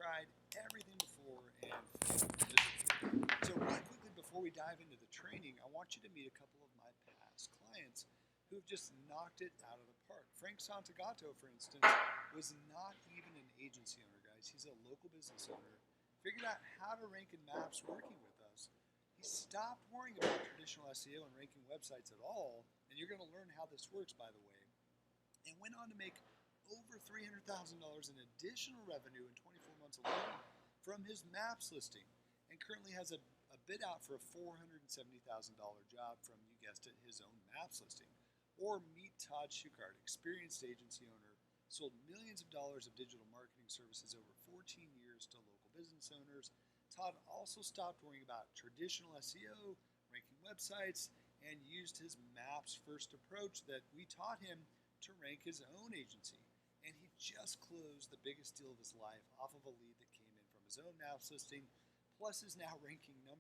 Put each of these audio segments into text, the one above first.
tried everything before and failed miserably. So really quickly before we dive into the training, I want you to meet a couple of my past clients who have just knocked it out of the park. Frank Santagato, for instance, was not even an agency owner, guys. He's a local business owner. Figured out how to rank in maps working with us. He stopped worrying about traditional SEO and ranking websites at all, and you're going to learn how this works, by the way, and went on to make over $300,000 in additional revenue in 24 months alone from his maps listing, and currently has a bid out for a $470,000 job from, you guessed it, his own maps listing. Or meet Todd Schuchart, experienced agency owner, sold millions of dollars of digital marketing services over 14 years to local business owners. Todd also stopped worrying about traditional SEO, ranking websites, and used his maps first approach that we taught him to rank his own agency. And he just closed the biggest deal of his life off of a lead that came in from his own maps listing, plus is now ranking #1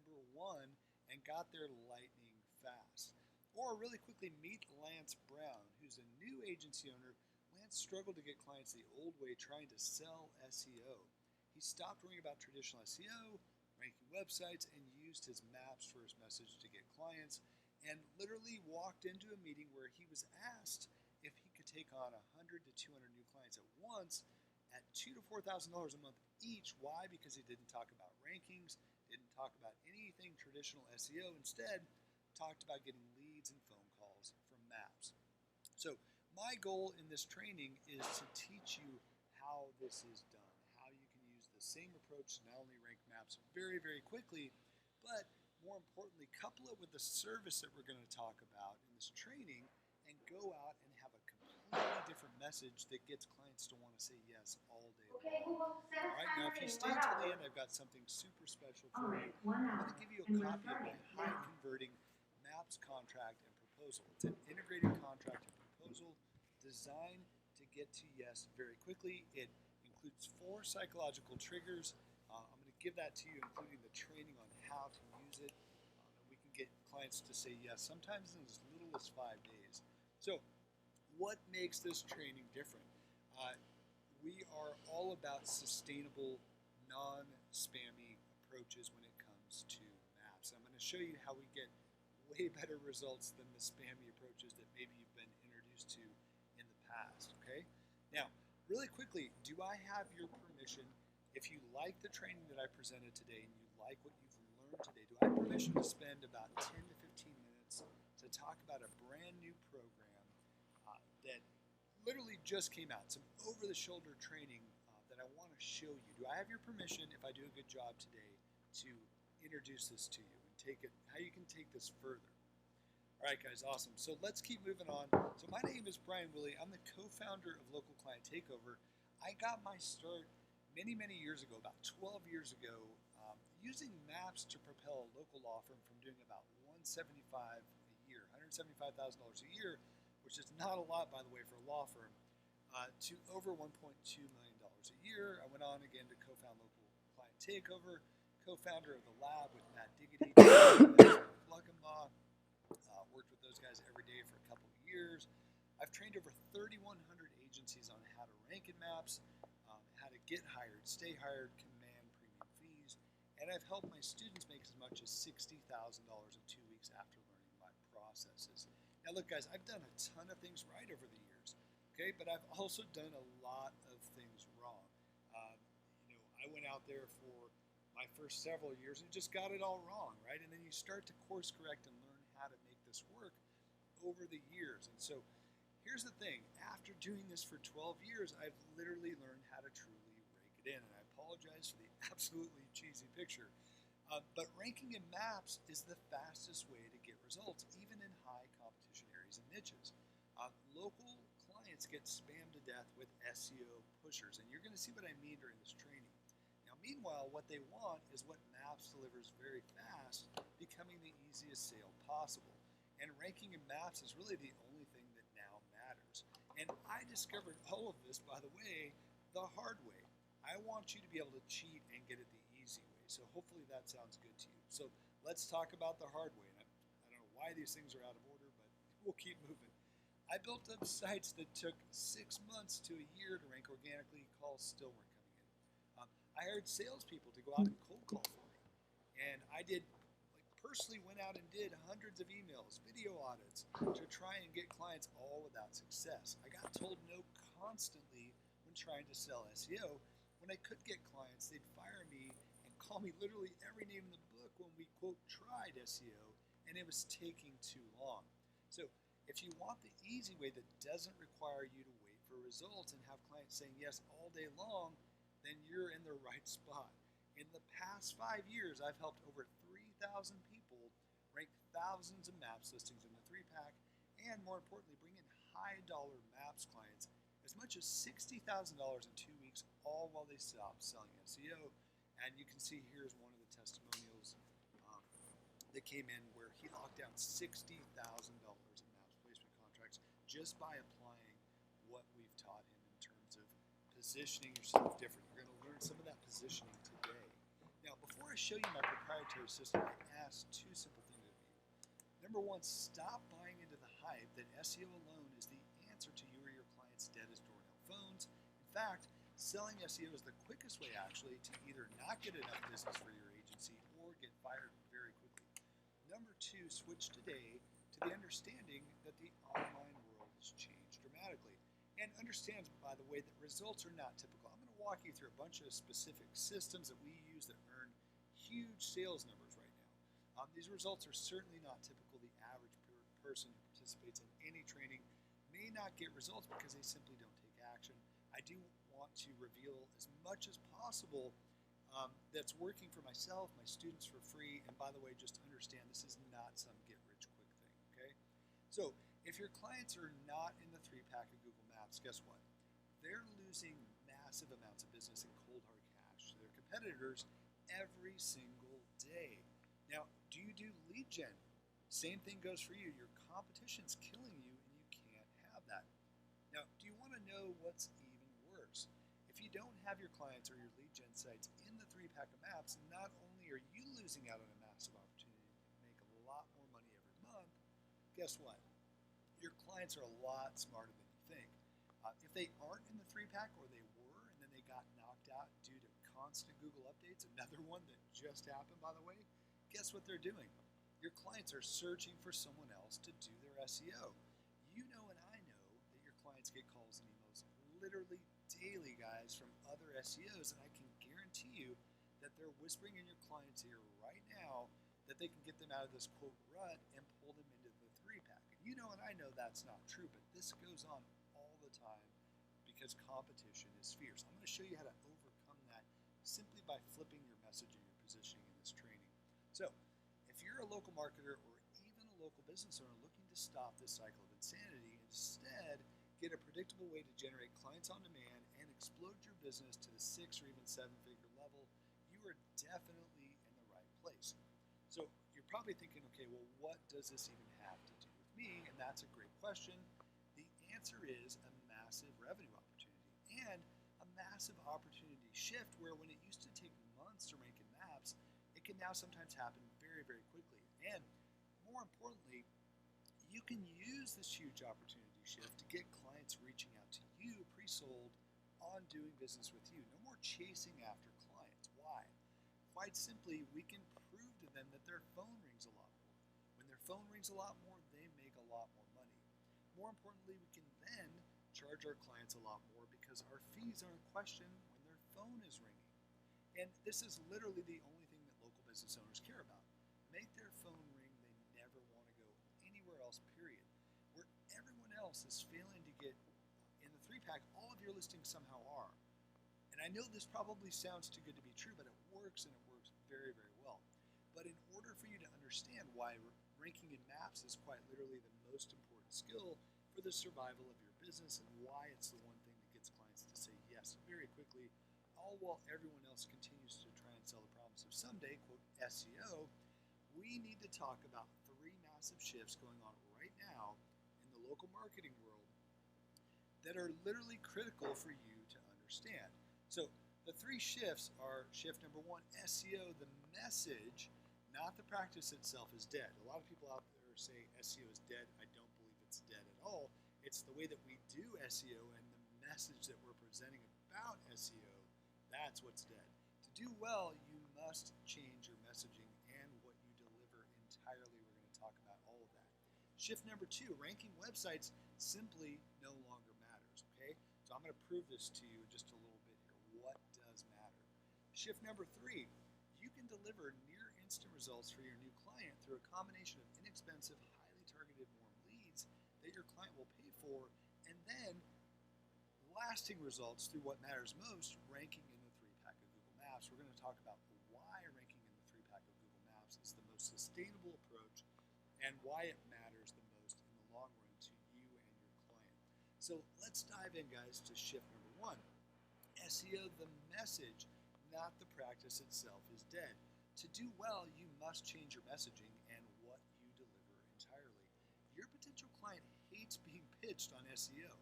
and got there lightning fast. Or really quickly meet Lance Brown, who's a new agency owner. Lance struggled to get clients the old way trying to sell SEO. He stopped worrying about traditional SEO, ranking websites, and used his maps first message to get clients, and literally walked into a meeting where he was asked if he could take on 100 to 200 new clients at once at $2,000 to $4,000 a month each. Why? Because he didn't talk about rankings, didn't talk about anything traditional SEO. Instead, talked about getting leads and phone calls from maps. So my goal in this training is to teach you how this is done, how you can use the same approach to not only rank maps very, very quickly, but more importantly, couple it with the service that we're going to talk about in this training and go out and have a completely different message that gets clients to want to say yes all day long. All right, now if you stay until the end, I've got something super special for you. I'm going to give you a copy of my high converting maps contract and proposal. It's an integrated contract and proposal designed to get to yes very quickly. It includes 4 psychological triggers. I'm going to give that to you, including the training on how to use it. And we can get clients to say yes, sometimes in as little as 5 days. So, what makes this training different? We are all about sustainable, non-spammy approaches when it comes to maps. I'm going to show you how we get way better results than the spammy approaches that maybe you've been introduced to in the past, okay? Now, really quickly, do I have your permission, if you like the training that I presented today and you like what you've learned today, do I have permission to spend about 10 to 15 minutes to talk about a brand new program that literally just came out, some over-the-shoulder training that I want to show you? Do I have your permission, if I do a good job today, to introduce this to you and take it, how you can take this further? All right, guys, awesome. So let's keep moving on. So my name is Brian Willey. I'm the co-founder of Local Client Takeover. I got my start many, many years ago, about 12 years ago, using maps to propel a local law firm from doing about $175,000 a year, $175,000 a year, which is not a lot, by the way, for a law firm, to over $1.2 million a year. I went on again to co-found Local Client Takeover, co-founder of The Lab with Matt Diggity, Plug and Law. Worked with those guys every day for a couple of years. I've trained over 3,100 agencies on how to rank in maps, how to get hired, stay hired, command premium fees, and I've helped my students make as much as $60,000 in 2 weeks after learning my processes. Now look, guys, I've done a ton of things right over the years, okay, but I've also done a lot of things wrong. I went out there for my first several years and just got it all wrong, right? And then you start to course correct and learn how to make this work over the years. And so here's the thing, after doing this for 12 years, I've literally learned how to truly rake it in. And I apologize for the absolutely cheesy picture. But ranking in maps is the fastest way to get results, even in high competition areas and niches. Local clients get spammed to death with SEO pushers, and you're going to see what I mean during this training. Now, meanwhile, what they want is what Maps delivers very fast, becoming the easiest sale possible. And ranking in maps is really the only thing that now matters. And I discovered all of this, by the way, the hard way. I want you to be able to cheat and get it the easy way. So hopefully that sounds good to you. So let's talk about the hard way. And I don't know why these things are out of order, but we'll keep moving. I built up sites that took 6 months to a year to rank organically. Calls still weren't coming in. I hired salespeople to go out and cold call for me. And I did, like, personally went out and did hundreds of emails, video audits to try and get clients, all without success. I got told no constantly when trying to sell SEO. When I could get clients, they'd fire me and call me literally every name in the book when we, quote, tried SEO, and it was taking too long. So if you want the easy way that doesn't require you to wait for results and have clients saying yes all day long, then you're in the right spot. In the past 5 years, I've helped over 3,000 people rank thousands of maps listings in the 3-pack, and more importantly, bring in high dollar maps clients as much as $60,000 in 2 weeks, all while they stop selling SEO. And you can see here's one of the testimonials that came in where he locked down $60,000 in maps placement contracts just by applying what we've taught him in terms of positioning yourself different. You're going to learn some of that positioning today. Now, before I show you my proprietary system, I ask two simple things of you. Number one, stop buying into the hype that SEO alone is the answer to you or your clients' dead as doornail phones. In fact, selling SEO is the quickest way, actually, to either not get enough business for your agency or get fired very quickly. Number two, switch today to the understanding that the online world has changed dramatically. And understands, by the way, that results are not typical. I'm going to walk you through a bunch of specific systems that we use that earn huge sales numbers right now. These results are certainly not typical. The average person who participates in any training may not get results because they simply don't take action. I do want to reveal as much as possible that's working for myself, my students for free, and by the way, just understand this is not some get-rich-quick thing, okay? So if your clients are not in the 3-pack of Google Maps, guess what? They're losing massive amounts of business in cold hard cash to their competitors every single day. Now, do you do lead gen? Same thing goes for you. Your competition's killing you and you can't have that. Now, do you want to know what's even worse? If you don't have your clients or your lead gen sites in the 3-pack of maps, not only are you losing out on a massive opportunity to make a lot more money every month, guess what? Your clients are a lot smarter than you think. If they aren't in the 3-pack, or they were and then they got knocked out due to constant Google updates, another one that just happened, by the way, guess what they're doing? Your clients are searching for someone else to do their SEO. You know and I know that your clients get calls and emails literally daily, guys, from other SEOs, and I can guarantee you that they're whispering in your client's ear right now that they can get them out of this, quote, rut and pull them into the 3-pack. And you know and I know that's not true, but this goes on all the time because competition is fierce. I'm going to show you how to overcome that simply by flipping your message and your positioning in this training. So if you're a local marketer or even a local business owner looking to stop this cycle of insanity, instead get a predictable way to generate clients on demand and explode your business to the 6 or even 7-figure level, you are definitely in the right place. So you're probably thinking, okay, well, what does this even have to do with me? And that's a great question. The answer is a massive revenue opportunity and a massive opportunity shift where when it used to take months to rank in maps, it can now sometimes happen very, very quickly. And more importantly, you can use this huge opportunity shift to get clients reaching out to you pre-sold on doing business with you. No more chasing after clients. Why? Quite simply, we can prove to them that their phone rings a lot more. When their phone rings a lot more, they make a lot more money. More importantly, we can then charge our clients a lot more because our fees aren't questioned when their phone is ringing. And this is literally the only thing that local business owners care about. Make their phone ring, they never want to go anywhere else, period. Where everyone else is failing to get in the 3-pack, all of your listings somehow are. And I know this probably sounds too good to be true, but it works, and it works very, very well. But in order for you to understand why ranking in maps is quite literally the most important skill for the survival of your business and why it's the one thing that gets clients to say yes very quickly, all while everyone else continues to try and sell the promise of someday, quote, SEO, we need to talk about 3 massive shifts going on right now in the local marketing world that are literally critical for you to understand. So the 3 shifts are shift number 1, SEO, the message, not the practice itself, is dead. A lot of people out there say SEO is dead. I don't believe it's dead at all. It's the way that we do SEO and the message that we're presenting about SEO, that's what's dead. do well, you must change your messaging and what you deliver entirely. We're going to talk about all of that. Shift number 2, ranking websites simply no longer matters. Okay, so I'm going to prove this to you in just a little bit here. What does matter? Shift number 3, you can deliver near instant results for your new client through a combination of inexpensive, highly targeted warm leads that your client will pay for, and then lasting results through what matters most, ranking in the 3-pack of Google Maps. We're going to talk about why ranking in the 3-pack of Google Maps is the most sustainable approach and why it matters the most in the long run to you and your client. So let's dive in, guys, to shift number 1. SEO, the message, not the practice itself, is dead. To do well, you must change your messaging and what you deliver entirely. Your potential client hates being pitched on SEO.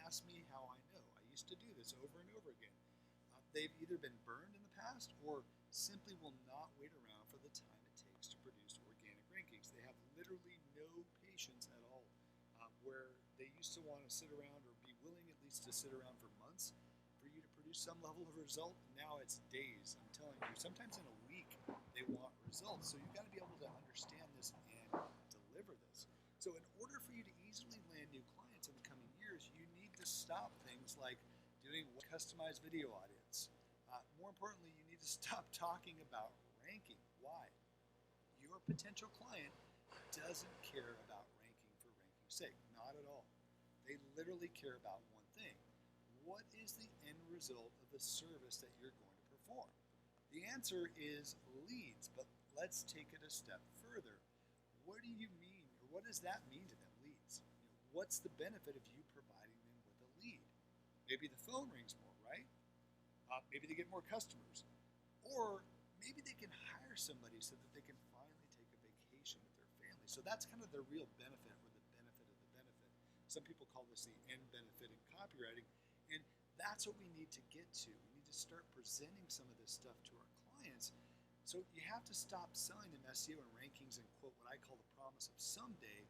Ask me how I know. I used to do this over and over again. They've either been burned in the past or simply will not wait around for the time it takes to produce organic rankings. They have literally no patience at all. Where they used to want to sit around or be willing at least to sit around for months for you to produce some level of result, now it's days. I'm telling you, sometimes in a week they want results. So you've got to be able to understand this and deliver this. So in order for you to easily land new clients in the coming years, you need to stop things like doing customized video audience. More importantly, you need to stop talking about ranking. Why? Your potential client doesn't care about ranking for ranking's sake. Not at all. They literally care about one thing. What is the end result of the service that you're going to perform? The answer is leads, but let's take it a step further. What do you mean, or what does that mean to them, leads? What's the benefit of you providing them with a lead? Maybe the phone rings more, right? Maybe they get more customers. Or maybe they can hire somebody so that they can finally take a vacation with their family. So that's kind of the real benefit, or the benefit of the benefit. Some people call this the end benefit in copywriting. And that's what we need to get to. We need to start presenting some of this stuff to our clients. So you have to stop selling them SEO and rankings and quote what I call the promise of someday,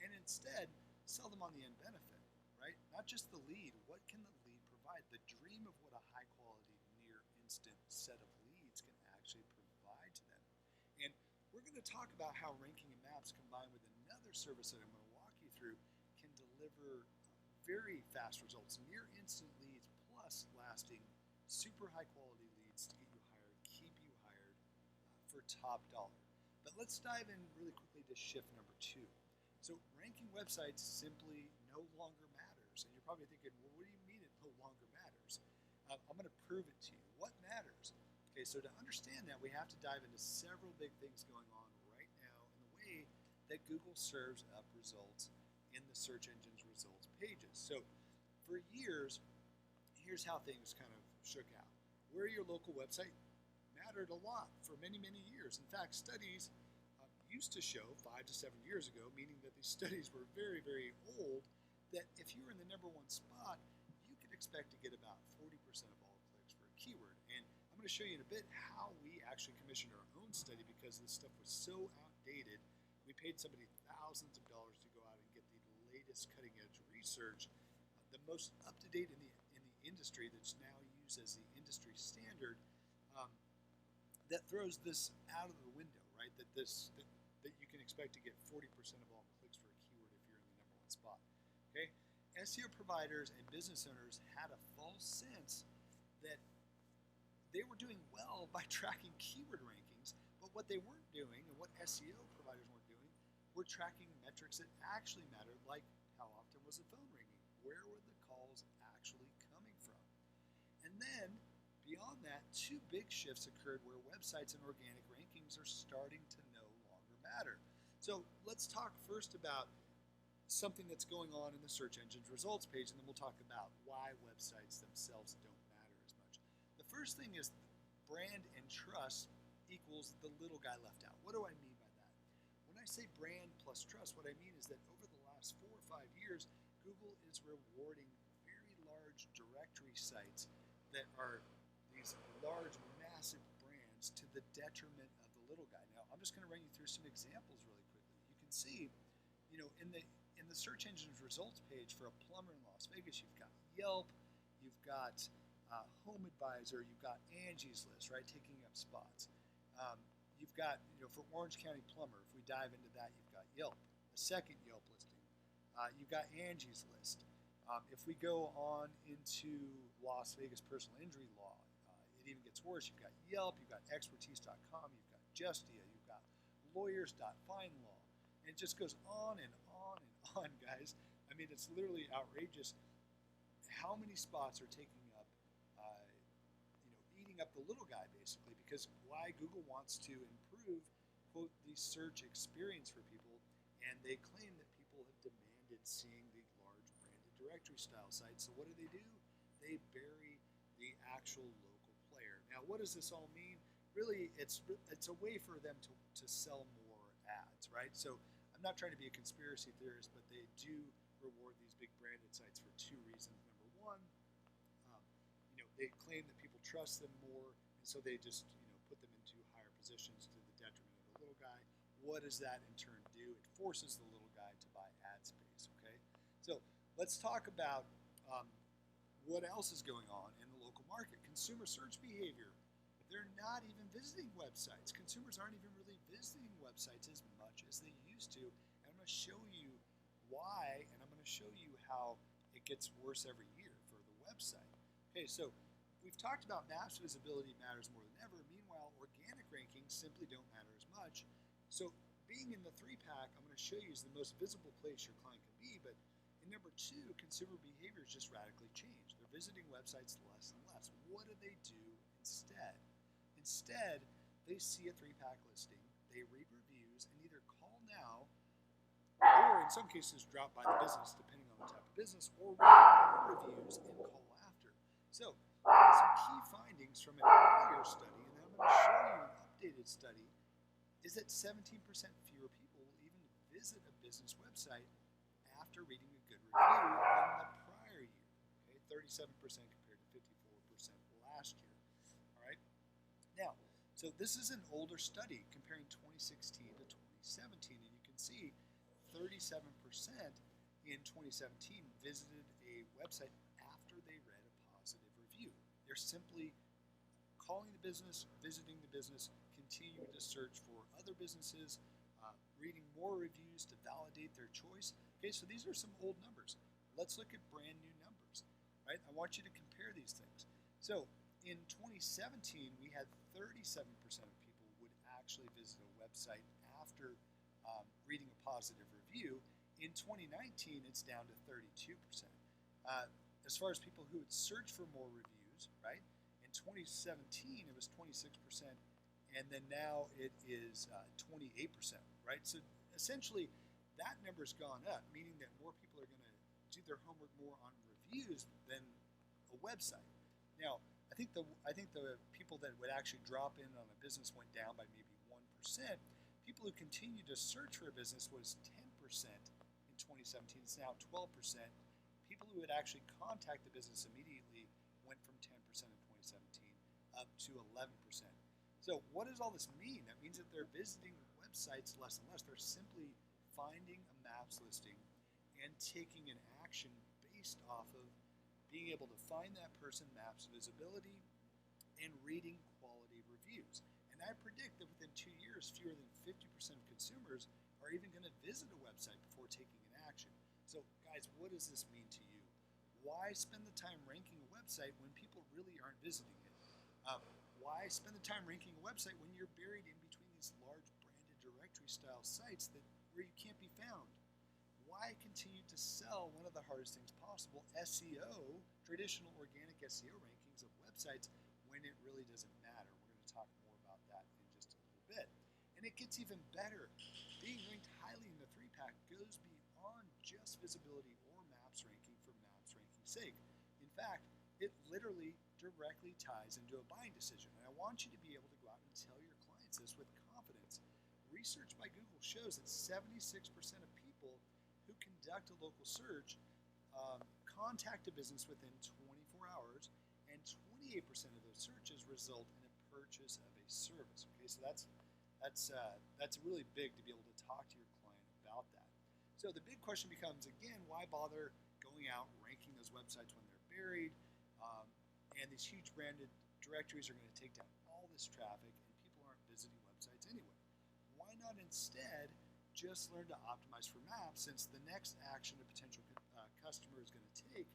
and instead sell them on the end benefit, right? Not just the lead. What can the lead provide? The dream of what a high quality, near instant set of leads can actually provide to them. And we're going to talk about how ranking in maps combined with another service that I'm going to walk you through can deliver very fast results, near instant leads, plus lasting, super high quality leads to get you hired, keep you hired for top dollar. But let's dive in really quickly to shift number 2. So ranking websites simply no longer matters. And you're probably thinking, well, what do you mean it no longer matters? I'm going to prove it to you. What matters? Okay, so to understand that, we have to dive into several big things going on right now in the way that Google serves up results in the search engine's results pages. So for years, here's how things kind of shook out. Where your local website mattered a lot for many, many years. In fact, studies used to show 5 to 7 years ago, meaning that these studies were very, very old, that if you were in the number 1 spot, you could expect to get about 40% of all clicks for a keyword. And I'm going to show you in a bit how we actually commissioned our own study because this stuff was so outdated. We paid somebody thousands of dollars to go out and get the latest cutting edge research, the most up to date in the industry, that's now used as the industry standard, that throws this out of the window, right? That you can expect to get 40% of all clicks for a keyword if you're in the number 1 spot. Okay, SEO providers and business owners had a false sense that they were doing well by tracking keyword rankings, but what they weren't doing, and what SEO providers weren't doing, were tracking metrics that actually mattered, like how often was the phone ringing, where were the calls actually coming from. And then, beyond that, 2 big shifts occurred where websites and organic rankings are starting to no longer matter. So let's talk first about something that's going on in the search engine's results page, and then we'll talk about why websites themselves don't matter as much. The first thing is brand and trust equals the little guy left out. What do I mean by that? When I say brand plus trust, what I mean is that over the last 4 or 5 years, Google is rewarding very large directory sites that are these large, massive brands to the detriment of the little guy. Now, I'm just going to run you through some examples really quickly. You can see, in the search engine's results page for a plumber in Las Vegas, you've got Yelp, you've got Home Advisor, you've got Angie's List, right, taking up spots. You've got, for Orange County Plumber, if we dive into that, you've got Yelp, a second Yelp listing. You've got Angie's List. If we go on into Las Vegas personal injury law, it even gets worse. You've got Yelp, you've got expertise.com, you've got Justia, you've got lawyers.findlaw, and it just goes on and on and on, guys. I mean, it's literally outrageous how many spots are taking up, eating up the little guy, basically, because why Google wants to improve, quote, the search experience for people, and they claim that people have demanded seeing the large branded directory style sites. So what do? They bury the actual local player. Now, what does this all mean? Really, it's a way for them to sell more ads, right? So I'm not trying to be a conspiracy theorist, but they do reward these big branded sites for two reasons. Number one, they claim that people trust them more, and so they just put them into higher positions to the detriment of the little guy. What does that in turn do? It forces the little guy to buy ad space. Okay, so let's talk about what else is going on in the local market. Consumer search behavior. They're not even visiting websites. Consumers aren't even really visiting websites as much as they used to. And I'm going to show you why, and I'm going to show you how it gets worse every year for the website. Okay, so we've talked about maps visibility matters more than ever. Meanwhile, organic rankings simply don't matter as much. So being in the 3-pack, I'm going to show you is the most visible place your client can be, but in number 2, consumer behavior has just radically changed. They're visiting websites less and less. What do they do instead? Instead, they see a 3-pack listing, they read reviews, and either call now, or in some cases drop by the business, depending on the type of business, or read more reviews and call after. So, some key findings from an earlier study, and then I'm going to show you an updated study, is that 17% fewer people will even visit a business website after reading a good review than the prior year. Okay, 37% compared to 54% last year. All right. Now, so this is an older study comparing 2016 to 2017, and you can see 37% in 2017 visited a website after they read a positive review. They're simply calling the business, visiting the business, continuing to search for other businesses, reading more reviews to validate their choice. Okay, so these are some old numbers. Let's look at brand new numbers, right? I want you to compare these things. So in 2017, we had 37% of people would actually visit a website after reading a positive review. In 2019, it's down to 32%. As far as people who would search for more reviews, right? In 2017, it was 26%, and then now it is 28%, right? So essentially, that number's gone up, meaning that more people are going to do their homework more on reviews than a website. Now, I think the people that would actually drop in on a business went down by maybe 1%. People who continue to search for a business was 10% in 2017. It's now 12%. People who would actually contact the business immediately went from 10% in 2017 up to 11%. So what does all this mean? That means that they're visiting websites less and less. They're simply finding a maps listing and taking an action based off of being able to find that person, maps visibility, and reading quality reviews. And I predict that within 2 years, fewer than 50% of consumers are even going to visit a website before taking an action. So guys, what does this mean to you? Why spend the time ranking a website when people really aren't visiting it? Why spend the time ranking a website when you're buried in between these large branded directory style sites where you can't be found? Why continue to sell one of the hardest things possible, SEO, traditional organic SEO rankings of websites, when it really doesn't matter? We're going to talk more about that in just a little bit. And it gets even better. Being ranked highly in the 3-pack goes beyond just visibility or maps ranking for maps ranking sake. In fact, it literally directly ties into a buying decision. And I want you to be able to go out and tell your clients this with confidence. Research by Google shows that 76% of people who conduct a local search contact a business within 24 hours, and 28% of those searches result in a purchase of a service. Okay, so that's really big to be able to talk to your client about that. So the big question becomes, again, why bother going out ranking those websites when they're buried? and these huge branded directories are going to take down all this traffic, and people aren't visiting websites anyway. Why not instead just learn to optimize for maps, since the next action a potential customer is going to take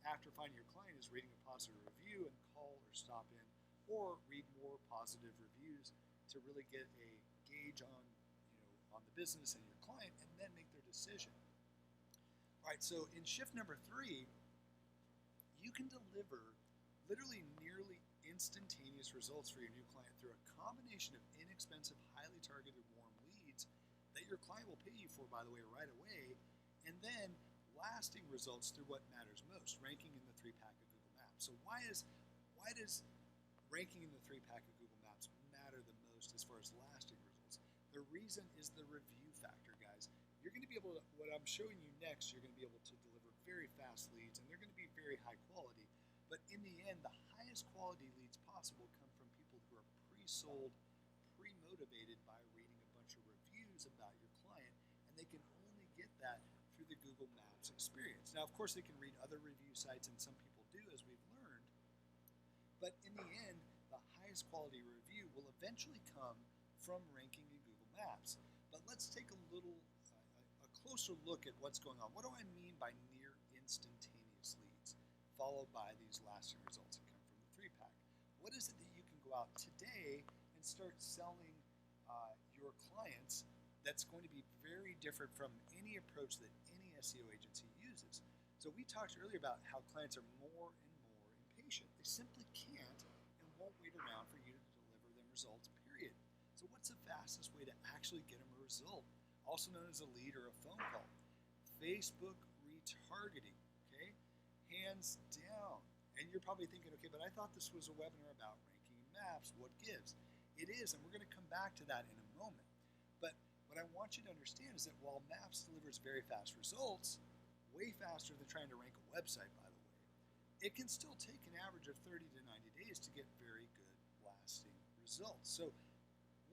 after finding your client is reading a positive review and call or stop in or read more positive reviews to really get a gauge on on the business and your client, and then make their decision. All right, so in shift number 3, you can deliver literally nearly instantaneous results for your new client through a combination of inexpensive, highly targeted warm leads that your client will pay you for, by the way, right away, and then lasting results through what matters most, ranking in the 3-pack of Google Maps. So why does ranking in the 3-pack of Google Maps matter the most as far as lasting results? The reason is the review factor, guys. You're going to be able to, what I'm showing you next, you're going to be able to deliver very fast leads, and they're going to be very high quality. But in the end, the highest quality leads possible come from people who are pre-sold, pre-motivated by reading a bunch of reviews about your client, and they can only get that through the Google Maps experience. Now, of course, they can read other review sites, and some people do, as we've learned, but in the end, the highest quality review will eventually come from ranking in Google Maps. But let's take a closer look at what's going on. What do I mean by near instantaneous leads, followed by these lasting results that come from the 3-pack? What is it that you can go out today and start selling your clients that's going to be very different from any approach that any SEO agency uses? So we talked earlier about how clients are more and more impatient. They simply can't and won't wait around for you to deliver them results, period. So what's the fastest way to actually get them a result? Also known as a lead or a phone call. Facebook retargeting, okay? Hands down. And you're probably thinking, okay, but I thought this was a webinar about ranking in maps. What gives? It is, and we're going to come back to that in a moment. But what I want you to understand is that while maps delivers very fast results, way faster than trying to rank a website, by the way, it can still take an average of 30 to 90 days to get very good, lasting results. So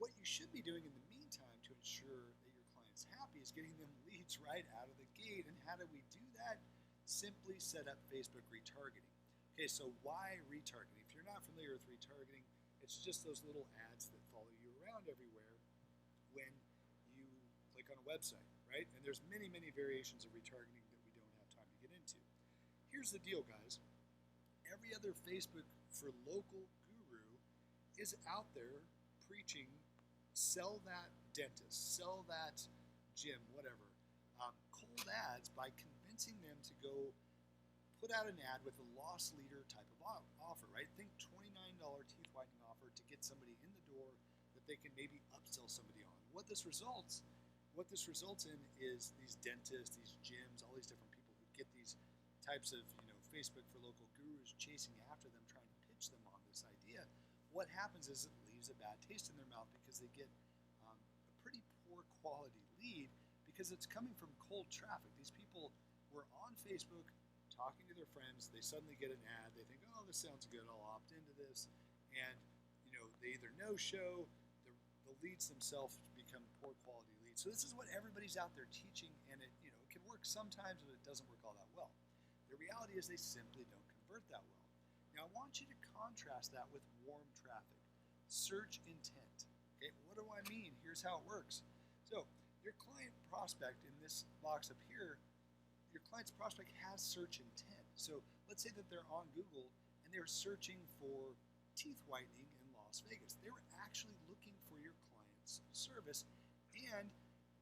what you should be doing in the meantime to ensure that your client's happy is getting them leads right out of the gate. And how do we do that? Simply set up Facebook retargeting. Okay, so why retargeting? If you're not familiar with retargeting, it's just those little ads that follow you around everywhere when you click on a website, right? And there's many, many variations of retargeting that we don't have time to get into. Here's the deal, guys. Every other Facebook for local guru is out there preaching, sell that dentist, sell that gym, whatever. Cold ads by convincing them to go put out an ad with a loss leader type of offer, right? Think $29 teeth whitening offer to get somebody in the door that they can maybe upsell somebody on. What this results in is these dentists, these gyms, all these different people who get these types of Facebook for local gurus chasing after them, trying to pitch them on this idea. What happens is it leaves a bad taste in their mouth because they get a pretty poor quality lead because it's coming from cold traffic. These people were on Facebook talking to their friends. They suddenly get an ad. They think, oh, this sounds good. I'll opt into this. And they either no-show, the leads themselves become poor quality leads. So this is what everybody's out there teaching, and it can work sometimes, but it doesn't work all that well. The reality is they simply don't convert that well. Now I want you to contrast that with warm traffic, search intent. Okay, what do I mean? Here's how it works. So your client prospect in this box up here, your client's prospect has search intent. So let's say that they're on Google and they're searching for teeth whitening in Las Vegas. They were actually looking for your client's service, and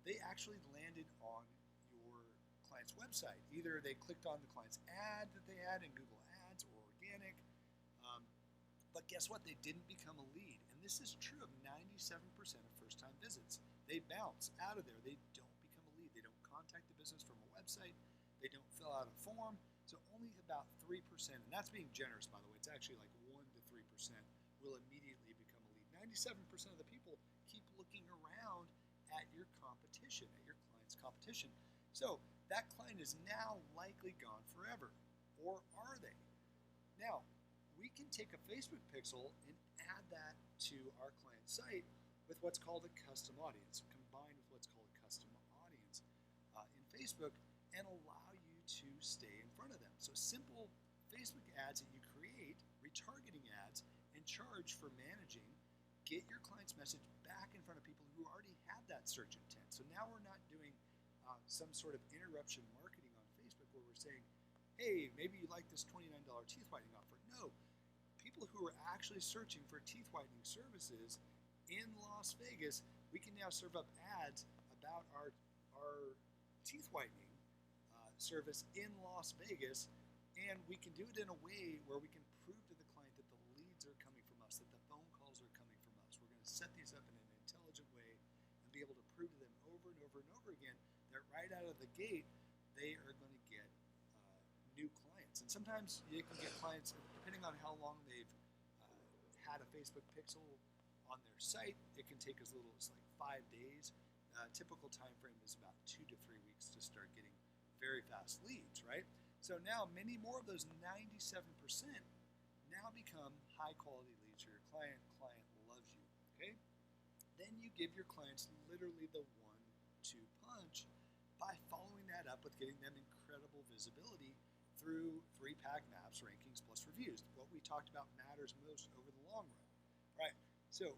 they actually landed on your client's website. Either they clicked on the client's ad that they had in Google Ads or organic, but guess what? They didn't become a lead. And this is true of 97% of first-time visits. They bounce out of there. They don't become a lead. They don't contact the business from a website. They don't fill out a form. So only about 3%, and that's being generous, by the way. It's actually like 1 to 3% will immediately become a lead. 97% of the people keep looking around at your competition, at your client's competition. So that client is now likely gone forever. Or are they? Now, we can take a Facebook pixel and add that to our client site with what's called a custom audience, combined with what's called a custom audience in Facebook, and allow you to stay in front of them. So simple Facebook ads that you create, retargeting ads and charge for managing. Get your client's message back in front of people who already had that search intent. So now we're not doing some sort of interruption marketing on Facebook where we're saying, hey, maybe you like this $29 teeth whitening offer. No, people who are actually searching for teeth whitening services in Las Vegas, we can now serve up ads about our teeth whitening service in Las Vegas, and we can do it in a way where we can prove to the client that the leads are coming from us, that the phone calls are coming from us. We're going to set these up in an intelligent way and be able to prove to them over and over and over again that right out of the gate, they are going to get new clients. And sometimes you can get clients, depending on how long they've had a Facebook pixel on their site, it can take as little as like 5 days. Typical time frame is about 2 to 3 weeks to start getting very fast leads, right? So now many more of those 97% now become high quality leads for your client. Client loves you, okay? Then you give your clients literally the 1-2 punch by following that up with getting them incredible visibility through free pack maps, rankings, plus reviews. What we talked about matters most over the long run, right? So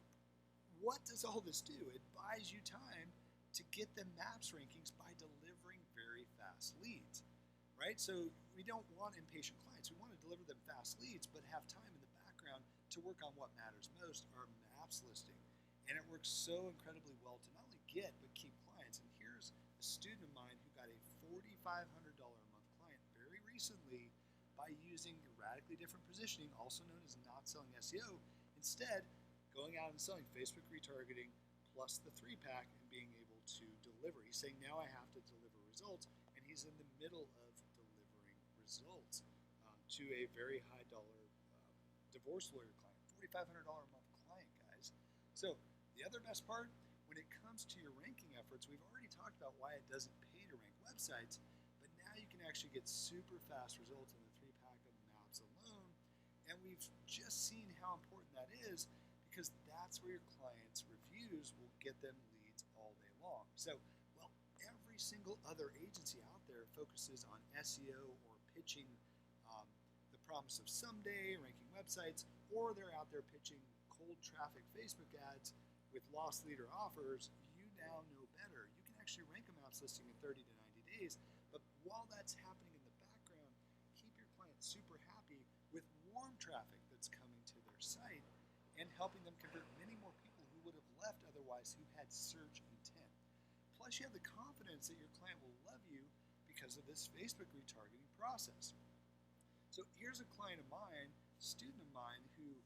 what does all this do? It buys you time to get them maps rankings by delivering very fast leads, right? So we don't want impatient clients. We want to deliver them fast leads, but have time in the background to work on what matters most, our maps listing. And it works so incredibly well to not only get, but keep clients. And here's a student of mine who got a $4,500 a month client very recently by using radically different positioning, also known as not selling SEO, instead going out and selling Facebook retargeting plus the 3-pack and being able to deliver. He's saying now I have to deliver results, and he's in the middle of delivering results to a very high dollar divorce lawyer client, $4,500 a month client, guys. So the other best part, when it comes to your ranking efforts, we've already talked about why it doesn't pay to rank websites, but now you can actually get super fast results in the 3-pack of maps alone, and we've just seen how important that is, because that's where your clients' reviews will get them leads all day long. So, well, every single other agency out there focuses on SEO or pitching the promise of someday, ranking websites, or they're out there pitching cold traffic Facebook ads with loss leader offers. You now know better. You can actually rank a maps listing in 30 to 90 days, but while that's happening in the background, keep your clients super happy with warm traffic that's coming to their site and helping them convert many more people who would have left otherwise who had search intent. Plus, you have the confidence that your client will love you because of this Facebook retargeting process. So here's a client of mine, student of mine, who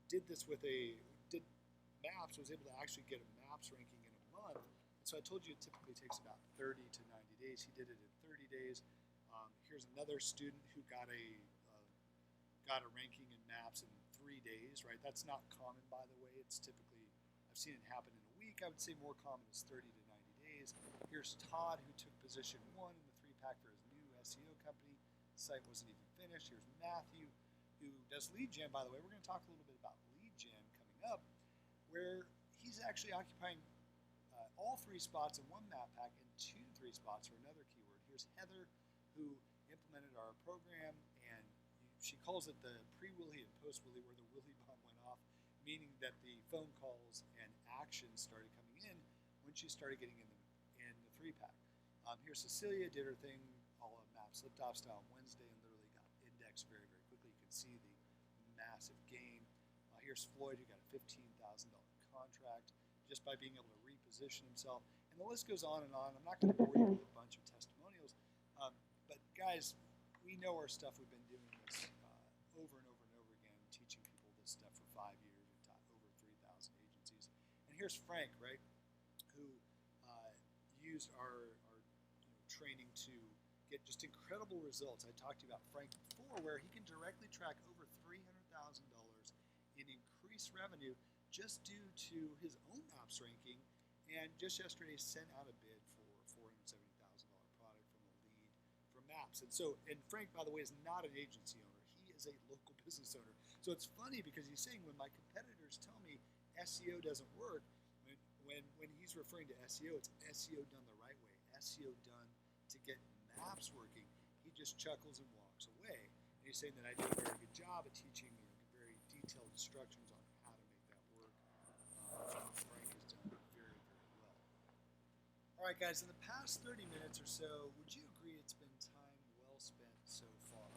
did this with did maps, was able to actually get a maps ranking in a month. And so I told you it typically takes about 30 to 90 days. He did it in 30 days. Here's another student who got a ranking in maps in 3 days, right? That's not common, by the way. It's typically, I've seen it happen in a week. I would say more common is 30 to 90 days. Here's Todd, who took position 1 in the 3-pack for his new SEO company. The site wasn't even finished. Here's Matthew, who does lead gen, by the way. We're going to talk a little bit about lead gen coming up, where he's actually occupying all 3 spots in one map pack and 2 to 3 spots for another keyword. Here's Heather, who implemented our program, and she calls it the pre-Willie and post-Willie, where the Willie bomb went off, meaning that the phone calls and actions started coming in when she started getting in the 3-pack. Here's Cecilia, did her thing, all of maps, Liftoff style Wednesday, and literally got indexed very, very quickly. You can see the massive gain. Here's Floyd, who got a $15,000 contract just by being able to reposition himself. And the list goes on and on. I'm not going to bore you with a bunch of testimonials, but guys, we know our stuff. We've been doing this over and over and over again, teaching people this stuff for 5 years. We've taught over 3,000 agencies. And here's Frank, right, who used our training to get just incredible results. I talked to you about Frank before, where he can directly track over $300,000 in increased revenue just due to his own maps ranking, and just yesterday sent out a bid for $470,000 product from a lead from maps. And so, and Frank, by the way, is not an agency owner. He is a local business owner. So it's funny because he's saying, when my competitors tell me SEO doesn't work, when he's referring to SEO, it's SEO done the right way, SEO done to get maps working. He just chuckles and walks away. And He's saying that I do a very good job at teaching very detailed instructions on how to make that work. Frank has done very, very well. All right, guys, in the past 30 minutes or so, would you agree it's been time well spent so far?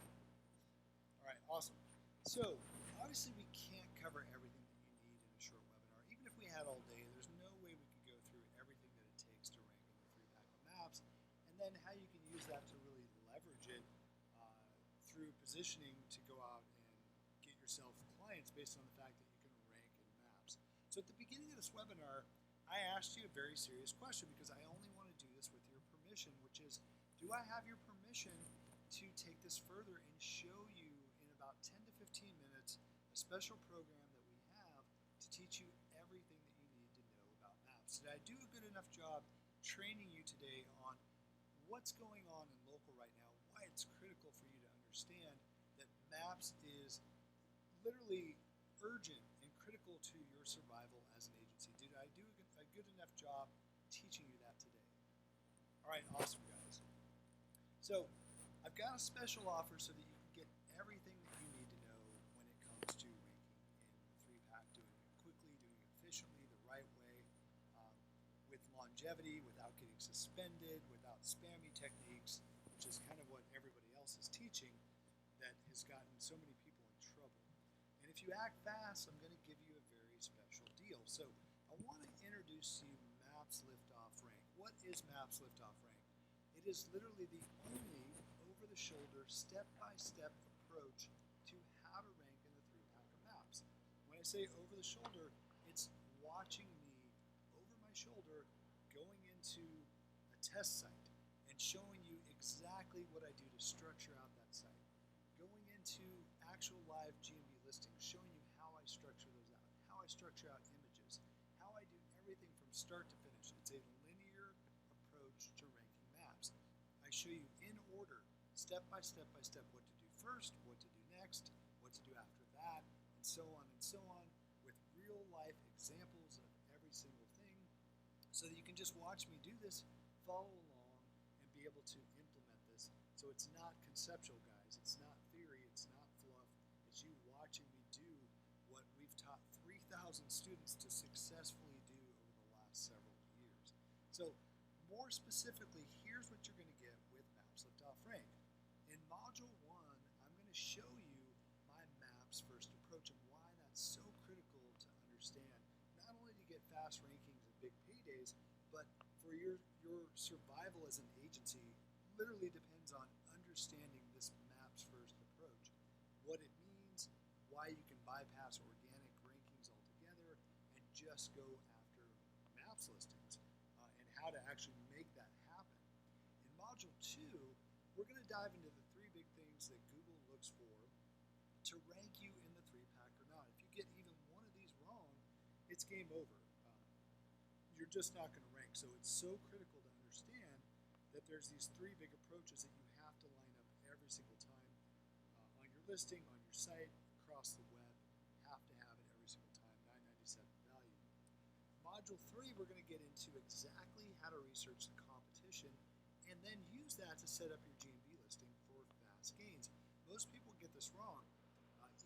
All right, awesome. So, obviously, we can't cover everything that you need in a short webinar. Even if we had all day, there's no way we could go through everything that it takes to rank in the 3-pack of maps, and then how you can use that to really leverage it through positioning to go out and get yourself clients based on the fact that you can rank in maps. So at the beginning of this webinar, I asked you a very serious question because I only want to do this with your permission, which is, do I have your permission to take this further and show you in about 10 to 15 minutes a special program that we have to teach you everything that you need to know about maps? Did I do a good enough job training you today on what's going on in local right now, why it's critical for you to understand that maps is literally urgent and critical to your survival as an agency? Did I do a good enough job teaching you that today? All right, awesome, guys. So I've got a special offer so that you can get everything that you need to know when it comes to ranking in the 3-pack, doing it quickly, doing it efficiently, the right way, with longevity, without getting suspended, without spammy techniques, which is kind of what everybody else is teaching that has gotten so many people in trouble. And if you act fast, I'm going to give you a very special deal. So I want to introduce you Maps Liftoff Rank. What is Maps Liftoff Rank? It is literally the only over-the-shoulder, step-by-step approach to how to rank in the 3-pack of maps. When I say over-the-shoulder, it's watching me over my shoulder going into a test site and showing you exactly what I do to structure out that site. Going into actual live GMB listings, showing you how I structure those out, how I structure out images, how I do everything from start to finish. It's a linear approach to ranking maps. I show you in order, step by step by step, what to do first, what to do next, what to do after that, and so on, with real life examples of every single thing, so that you can just watch me do this, follow along, and be able to implement this. So it's not conceptual, guys. It's not theory. It's not fluff. It's you watching me do what we've taught 3,000 students to successfully do over the last several years. So more specifically, here's what you're going to get with Maps Liftoff Rank. In Module 1, I'm going to show you my maps first approach and why that's so critical to understand, not only to get fast rankings and big paydays, but for your survival as an agency literally depends on understanding this maps first approach, what it means, why you can bypass organic rankings altogether and just go after maps listings, and how to actually make that happen. In Module 2, we're going to dive into the 3 big things that Google looks for to rank you in the 3-pack or not. If you get even one of these wrong, it's game over. You're just not going to rank. So it's so critical to understand that there's these 3 big approaches that you have to line up every single time on your listing, on your site, across the web. Have to have it every single time. 997 value. Module 3, we're going to get into exactly how to research the competition and then use that to set up your GMB listing for fast gains. Most people get this wrong.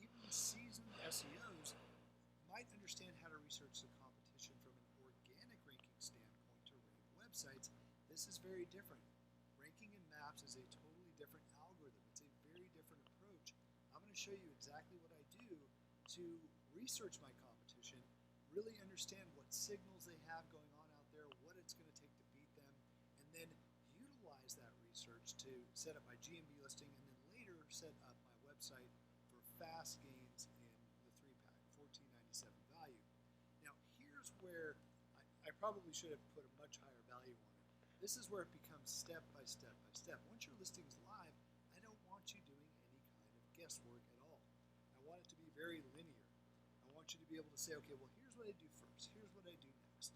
Even seasoned SEOs might understand how to research the competition from an organic ranking standpoint to rank websites. This is very different. Ranking in maps is a totally different algorithm. It's a very different approach. I'm going to show you exactly what I do to research my competition, really understand what signals they have going on out there, what it's going to take to beat them, and then utilize that research to set up my GMB listing and then later set up my website for fast gains in the 3-pack, 1497 value. Now here's where I probably should have put a much higher value on it. This is where it becomes step by step by step. Once your listing's live, I don't want you doing any kind of guesswork at all. I want it to be very linear. I want you to be able to say, okay, well, here's what I do first. Here's what I do next.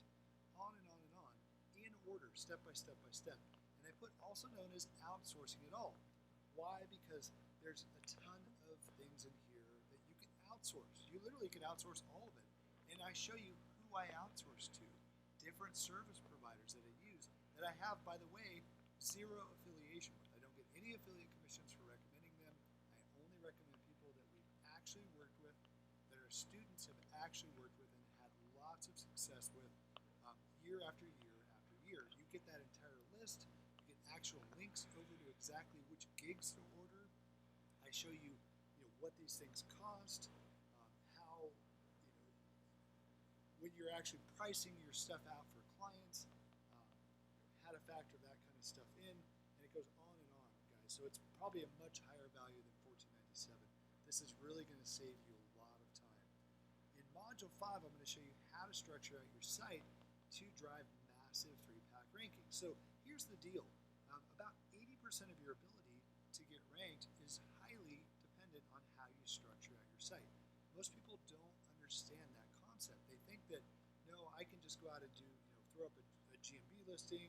On and on and on, in order, step by step by step. And I put also known as outsourcing it all. Why? Because there's a ton of things in here that you can outsource. You literally can outsource all of it. And I show you who I outsource to, different service providers that I use, that I have, by the way, 0 affiliation with. I don't get any affiliate commissions for recommending them. I only our students have actually worked with and had lots of success with year after year after year. You get that entire list, you get actual links over to exactly which gigs to order. I show you, what these things cost, how, when you're actually pricing your stuff out for clients, how to factor that kind of stuff in, and it goes on and on, guys. So it's probably a much higher value than $14.97. This is really going to save you a lot of time. In Module 5, I'm going to show you how to structure out your site to drive massive 3-pack rankings. So here's the deal. About 80% of your ability to get ranked is highly dependent on how you structure out your site. Most people don't understand that concept. They think that, no, I can just go out and do, throw up a GMB listing,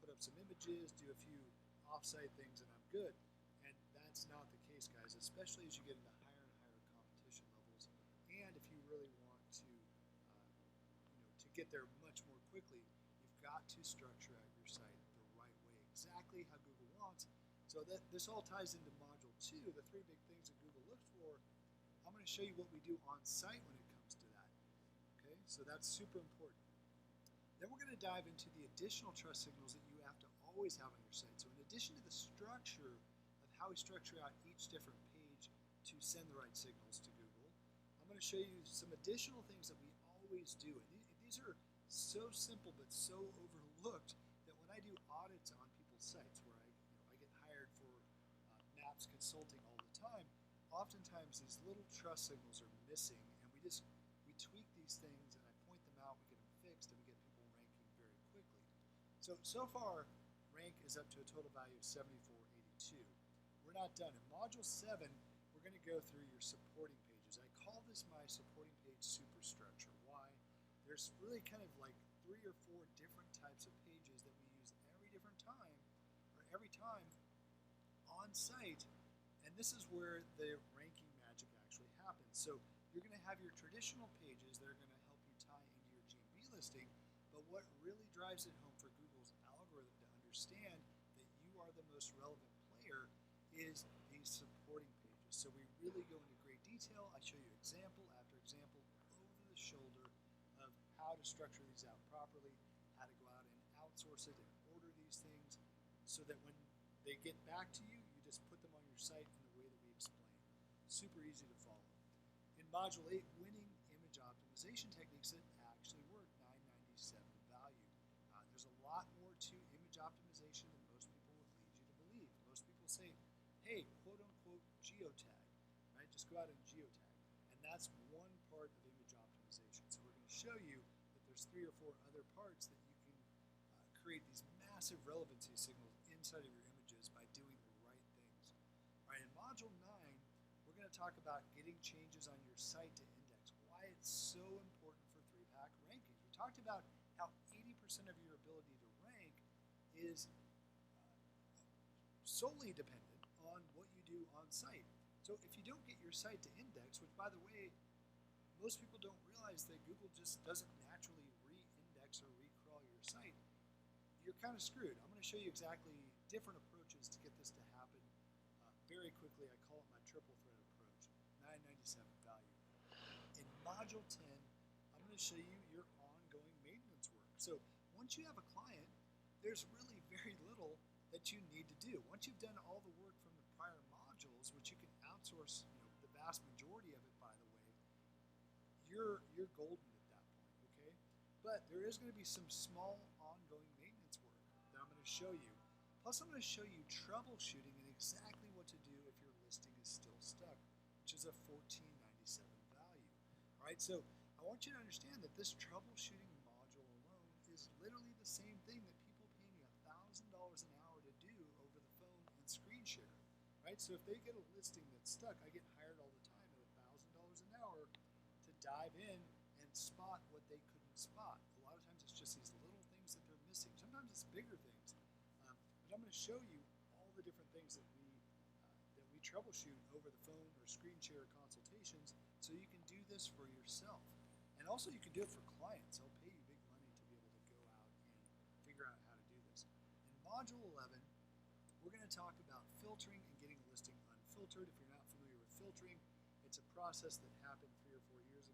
put up some images, do a few offsite things, and I'm good. And that's not the case, guys, especially as you get into higher and higher competition levels. And if you really want to get there much more quickly, you've got to structure out your site the right way, exactly how Google wants. So this all ties into Module 2, the 3 big things that Google looks for. I'm going to show you what we do on site when it comes to that. Okay, so that's super important. Then we're going to dive into the additional trust signals that you have to always have on your site. So in addition to the structure of how we structure out each different page to send the right signals to Google, I'm going to show you some additional things that we always do. And these are so simple but so overlooked that when I do audits on people's sites, where I get hired for Maps consulting all the time, oftentimes these little trust signals are missing, and we tweak these things, and I point them out, we get them fixed, and we get people ranking very quickly. So far, rank is up to a total value of 7482. We're not done. In Module 7, we're going to go through your supporting pages. I call this my supporting page superstructure. Why? There's really kind of like 3 or 4 different types of pages that we use every time on site, and this is where the ranking magic actually happens. So you're going to have your traditional pages that are going to help you tie into your GMB listing, but what really drives it home for Google's algorithm to understand that you are the most relevant player is these supporting pages. So we really go into great detail. I show you example after example over the shoulder of how to structure these out properly, how to go out and outsource it and order these things so that when they get back to you, you just put them on your site in the way that we explain. Super easy to follow. In Module 8, winning image optimization techniques that actually work, 997 value. There's a lot more to image optimization than most people would lead you to believe. Most people say, hey, quote unquote geotag, right? Just go out and geotag. And that's one part of image optimization. So we're going to show you that there's 3 or 4 other parts that you can create these massive relevancy signals inside of your images by doing the right things. All right, in Module 9, we're going to talk about getting changes on your site to index, why it's so important for 3-pack rankings. We talked about how 80% of your ability to rank is solely dependent on what you do on site. So if you don't get your site to index, which by the way, most people don't realize that Google just doesn't naturally re-index or re-crawl your site, you're kind of screwed. I'm going to show you exactly different approaches to get this to happen very quickly. I call it my triple threat approach, 997 value. In Module 10, I'm going to show you your ongoing maintenance work. So once you have a client, there's really very little that you need to do. Once you've done all the work from the prior modules, which you can outsource, the vast majority of it, by the way, you're golden at that point, okay? But there is going to be some small ongoing maintenance work that I'm going to show you. Plus, I'm going to show you troubleshooting and exactly what to do if your listing is still stuck, which is a 1497 value. All right, so I want you to understand that this troubleshooting module alone is literally the same thing that people pay me $1,000 an hour to do over the phone and screen share. Right? So if they get a listing that's stuck, I get hired all the time at $1,000 an hour to dive in and spot what they couldn't spot. A lot of times it's just these little things that they're missing. Sometimes it's bigger things. But I'm going to show you all the different things that we troubleshoot over the phone or screen share consultations, so you can do this for yourself. And also you can do it for clients. They'll pay you big money to be able to go out and figure out how to do this. In Module 11, we're going to talk about filtering and getting a listing unfiltered. If you're not familiar with filtering, it's a process that happened 3 or 4 years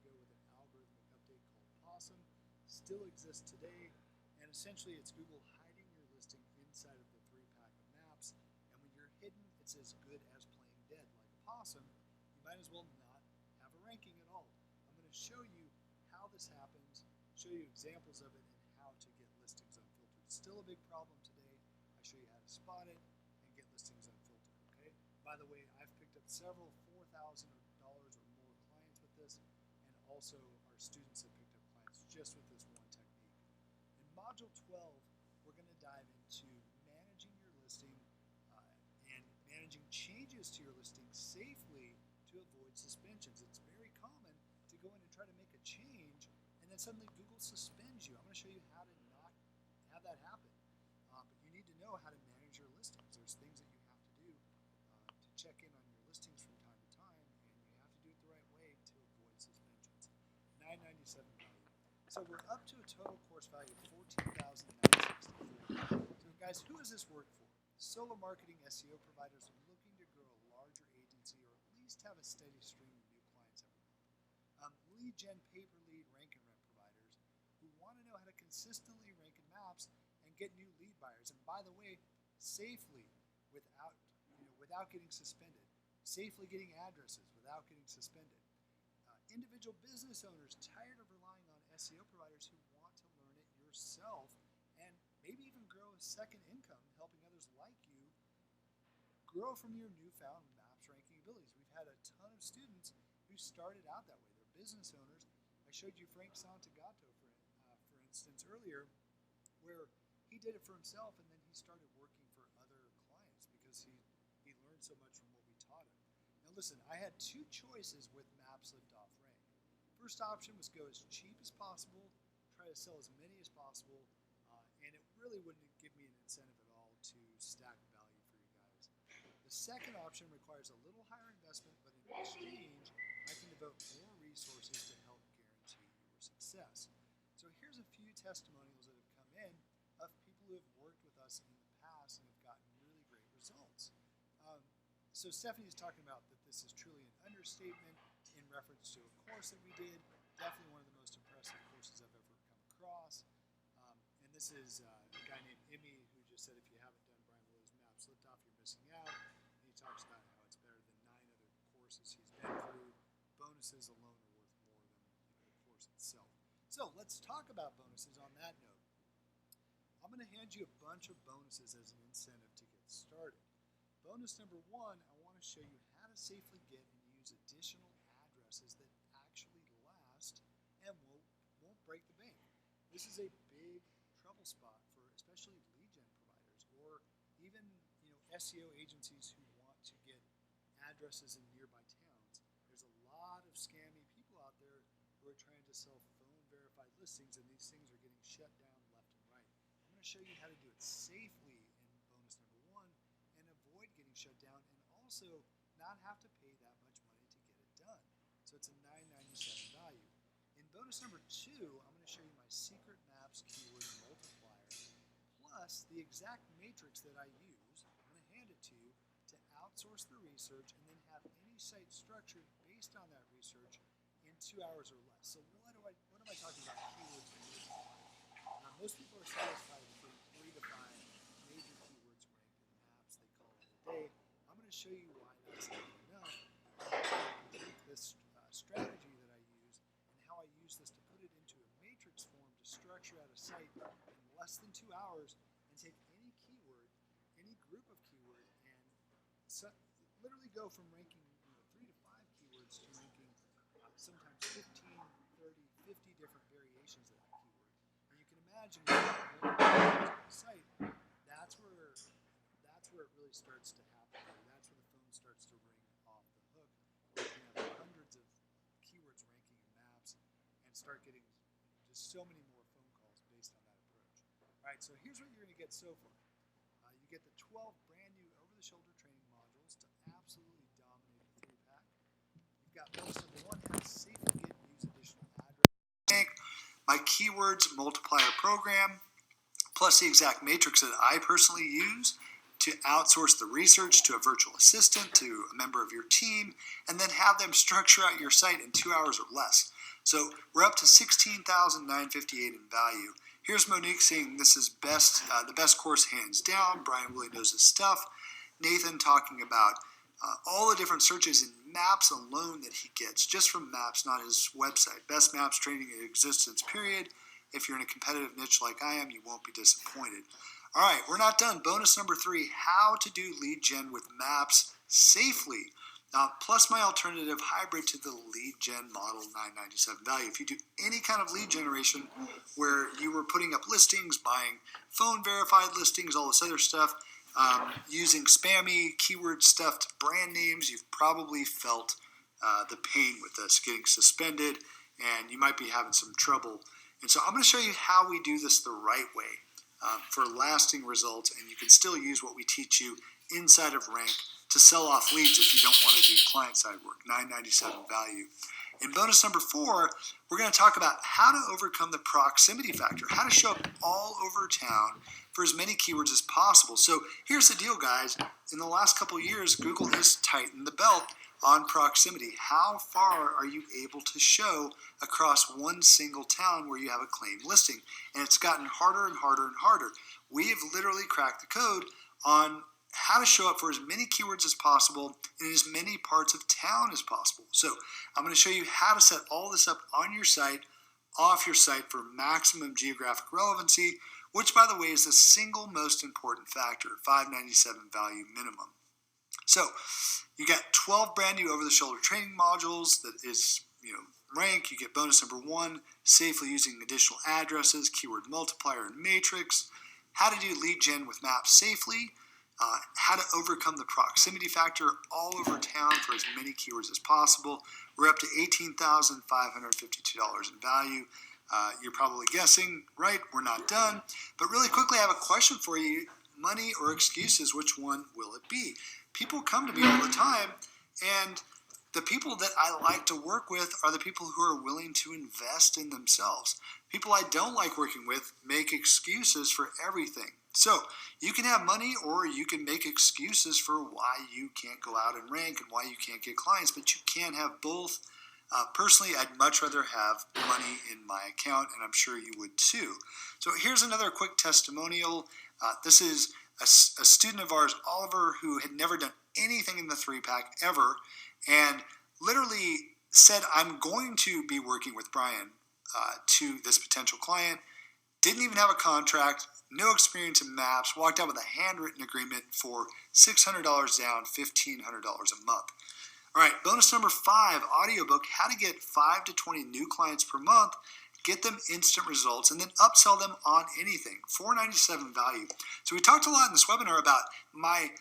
still exists today, and essentially it's Google hiding your listing inside of the 3-pack of maps, and when you're hidden, it's as good as playing dead. Like a possum, you might as well not have a ranking at all. I'm going to show you how this happens, show you examples of it, and how to get listings unfiltered. Still a big problem today. I show you how to spot it and get listings unfiltered, okay? By the way, I've picked up several $4,000 or more clients with this, and also our students have picked up clients just with this one technique. In Module 12, we're going to dive into managing your listing and managing changes to your listing safely to avoid suspensions. It's very common to go in and try to make a change, and then suddenly Google suspends you. I'm going to show you how to not have that happen. But you need to know how to manage your listings. There's things that you have to do to check in on your listings from time to time, and you have to do it the right way to avoid suspensions. $997 value. So we're up to a total course value of $14,964. So guys, who does this work for? Solo marketing SEO providers are looking to grow a larger agency or at least have a steady stream of new clients every month. Lead gen, pay-per-lead, rank and rent providers who want to know how to consistently rank in maps and get new lead buyers. And by the way, safely without getting suspended. Safely getting addresses without getting suspended. Individual business owners tired of relying on SEO providers who want to learn it yourself and maybe even grow a second income helping others like you grow from your newfound maps ranking abilities. We've had a ton of students who started out that way. They're business owners. I showed you Frank Santagato, for instance, earlier, where he did it for himself and then he started working for other clients because he learned so much from what we taught him. Now listen, I had two choices with Maps Lift Off Rank. First option was go as cheap as possible, try to sell as many as possible, and it really wouldn't give me an incentive at all to stack value for you guys. The second option requires a little higher investment, but in exchange, I can devote more resources to help guarantee your success. So here's a few testimonials that have come in of people who have worked with us in the past and have gotten really great results. So Stephanie's talking about that this is truly an understatement in reference to a course that we did. Definitely one of the most impressive courses I've ever come across. And this is a guy named Emmy who just said if you haven't done Brian Willow's Maps Lift Off, you're missing out. And he talks about how it's better than 9 other courses he's been through. Bonuses alone are worth more than the course itself. So let's talk about bonuses on that note. I'm going to hand you a bunch of bonuses as an incentive to get started. Bonus number 1, I want to show you how to safely get and use additional addresses that actually last and won't break the bank. This is a big trouble spot for especially lead gen providers or even SEO agencies who want to get addresses in nearby towns. There's a lot of scammy people out there who are trying to sell phone verified listings, and these things are getting shut down left and right. I'm going to show you how to do it safely in bonus number 1 and avoid getting shut down and also not have to pay that much money to get it done. So it's a $997 value. In bonus number 2, I'm going to show you my secret maps keyword multiplier plus the exact matrix that I use. I'm going to hand it to you to outsource the research and then have any site structured based on that research in 2 hours or less. So what am I talking about keywords multiplier? Most people are satisfied with getting 3 to 5 major keywords ranked in maps. They call it a day. I'm going to show you why that's not enough. This strategy that I use and how I use this to put it into a matrix form to structure out a site in less than 2 hours and take any keyword, any group of keyword, and literally go from ranking 3 to 5 keywords to ranking sometimes 15, 30, 50 different variations of that keyword. And you can imagine on the site, that's where it really starts to happen. That's where the phone starts to ring off the hook. You can have hundreds of keywords ranking in maps and start getting just so many more phone calls based on that approach. All right, so here's what you're going to get so far. You get the 12 brand new over-the-shoulder training modules to absolutely dominate the 3-pack. You've got bonus number 1, how to safely get and use additional addresses. My keywords multiplier program, plus the exact matrix that I personally use to outsource the research to a virtual assistant, to a member of your team, and then have them structure out your site in 2 hours or less. So we're up to $16,958 in value. Here's Monique saying this is the best course hands down. Brian really knows his stuff. Nathan talking about all the different searches in maps alone that he gets, just from maps, not his website. Best maps training in existence, period. If you're in a competitive niche like I am, you won't be disappointed. All right, we're not done. Bonus number 3, how to do lead gen with maps safely. Plus my alternative hybrid to the lead gen model, $9.97 value. If you do any kind of lead generation where you were putting up listings, buying phone verified listings, all this other stuff, using spammy keyword stuffed brand names, you've probably felt the pain with this, getting suspended, and you might be having some trouble. And so I'm going to show you how we do this the right way for lasting results, and you can still use what we teach you inside of Rank to sell off leads if you don't want to do client-side work, $9.97 value. In bonus number 4, we're going to talk about how to overcome the proximity factor, how to show up all over town for as many keywords as possible. So here's the deal, guys. In the last couple of years, Google has tightened the belt on proximity. How far are you able to show across one single town where you have a claimed listing? And it's gotten harder and harder and harder. We have literally cracked the code on how to show up for as many keywords as possible in as many parts of town as possible. So I'm going to show you how to set all this up on your site, off your site for maximum geographic relevancy, which, by the way, is the single most important factor, $5.97 value minimum. So you got 12 brand new over-the-shoulder training modules that is, Rank. You get bonus number 1, safely using additional addresses, keyword multiplier and matrix, how to do lead gen with maps safely, how to overcome the proximity factor all over town for as many keywords as possible. We're up to $18,552 in value. You're probably guessing, right? We're not done. But really quickly, I have a question for you. Money or excuses, which one will it be? People come to me all the time, and the people that I like to work with are the people who are willing to invest in themselves. People I don't like working with make excuses for everything. So you can have money, or you can make excuses for why you can't go out and rank and why you can't get clients, but you can't have both. Personally, I'd much rather have money in my account, and I'm sure you would too. So here's another quick testimonial. This is a student of ours, Oliver, who had never done anything in the 3-pack ever, and literally said, I'm going to be working with Brian to this potential client. Didn't even have a contract, no experience in maps, walked out with a handwritten agreement for $600 down, $1,500 a month. All right, bonus number 5, audiobook, how to get 5 to 20 new clients per month, get them instant results, and then upsell them on anything, $4.97 value. So we talked a lot in this webinar about my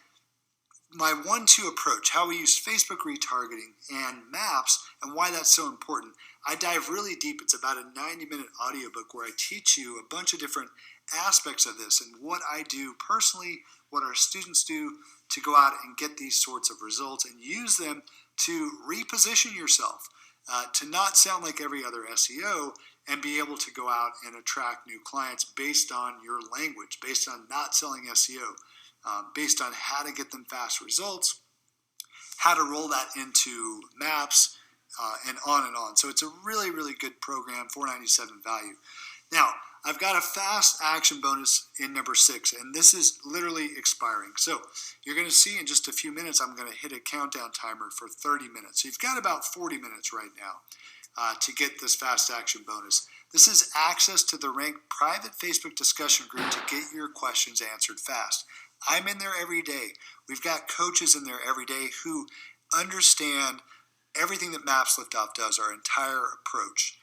1-2 approach, how we use Facebook retargeting and maps, and why that's so important. I dive really deep. It's about a 90-minute audiobook where I teach you a bunch of different aspects of this and what I do personally, what our students do to go out and get these sorts of results and use them to reposition yourself, to not sound like every other SEO and be able to go out and attract new clients based on your language, based on not selling SEO, based on how to get them fast results, how to roll that into maps, and on and on. So it's a really, really good program, $4.97 value. Now, I've got a fast action bonus in number 6, and this is literally expiring. So you're going to see in just a few minutes, I'm going to hit a countdown timer for 30 minutes. So you've got about 40 minutes right now to get this fast action bonus. This is access to the Rank private Facebook discussion group to get your questions answered fast. I'm in there every day. We've got coaches in there every day who understand everything that Maps Liftoff does, our entire approach.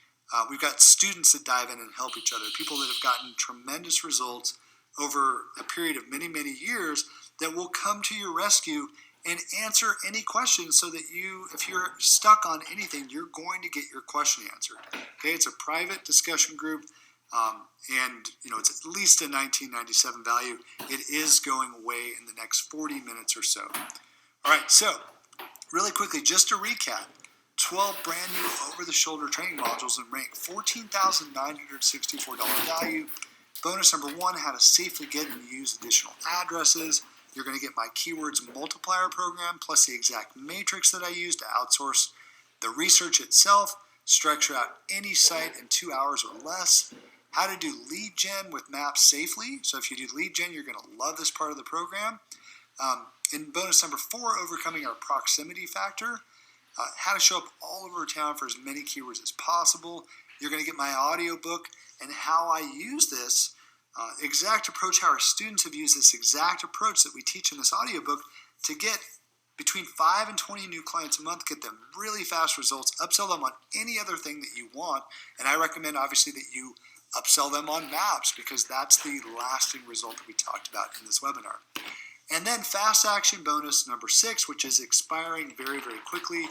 We've got students that dive in and help each other, people that have gotten tremendous results over a period of many, many years that will come to your rescue and answer any questions so that you, if you're stuck on anything, you're going to get your question answered. Okay, it's a private discussion group, and it's at least a $19.97 value. It is going away in the next 40 minutes or so. All right, so really quickly, just to recap, 12 brand new over-the-shoulder training modules in Rank, $14,964 value. Bonus number 1, how to safely get and use additional addresses. You're going to get my keywords multiplier program plus the exact matrix that I use to outsource the research itself structure out any site in 2 hours or less, how to do lead gen with maps safely. So if you do lead gen, you're going to love this part of the program. In bonus number 4, overcoming our proximity factor, how to show up all over town for as many keywords as possible. You're going to get my audio book and how I use this exact approach, how our students have used this exact approach that we teach in this audiobook to get between 5 and 20 new clients a month, get them really fast results, upsell them on any other thing that you want. And I recommend obviously that you upsell them on maps because that's the lasting result that we talked about in this webinar. And then fast action bonus number 6, which is expiring very, very quickly.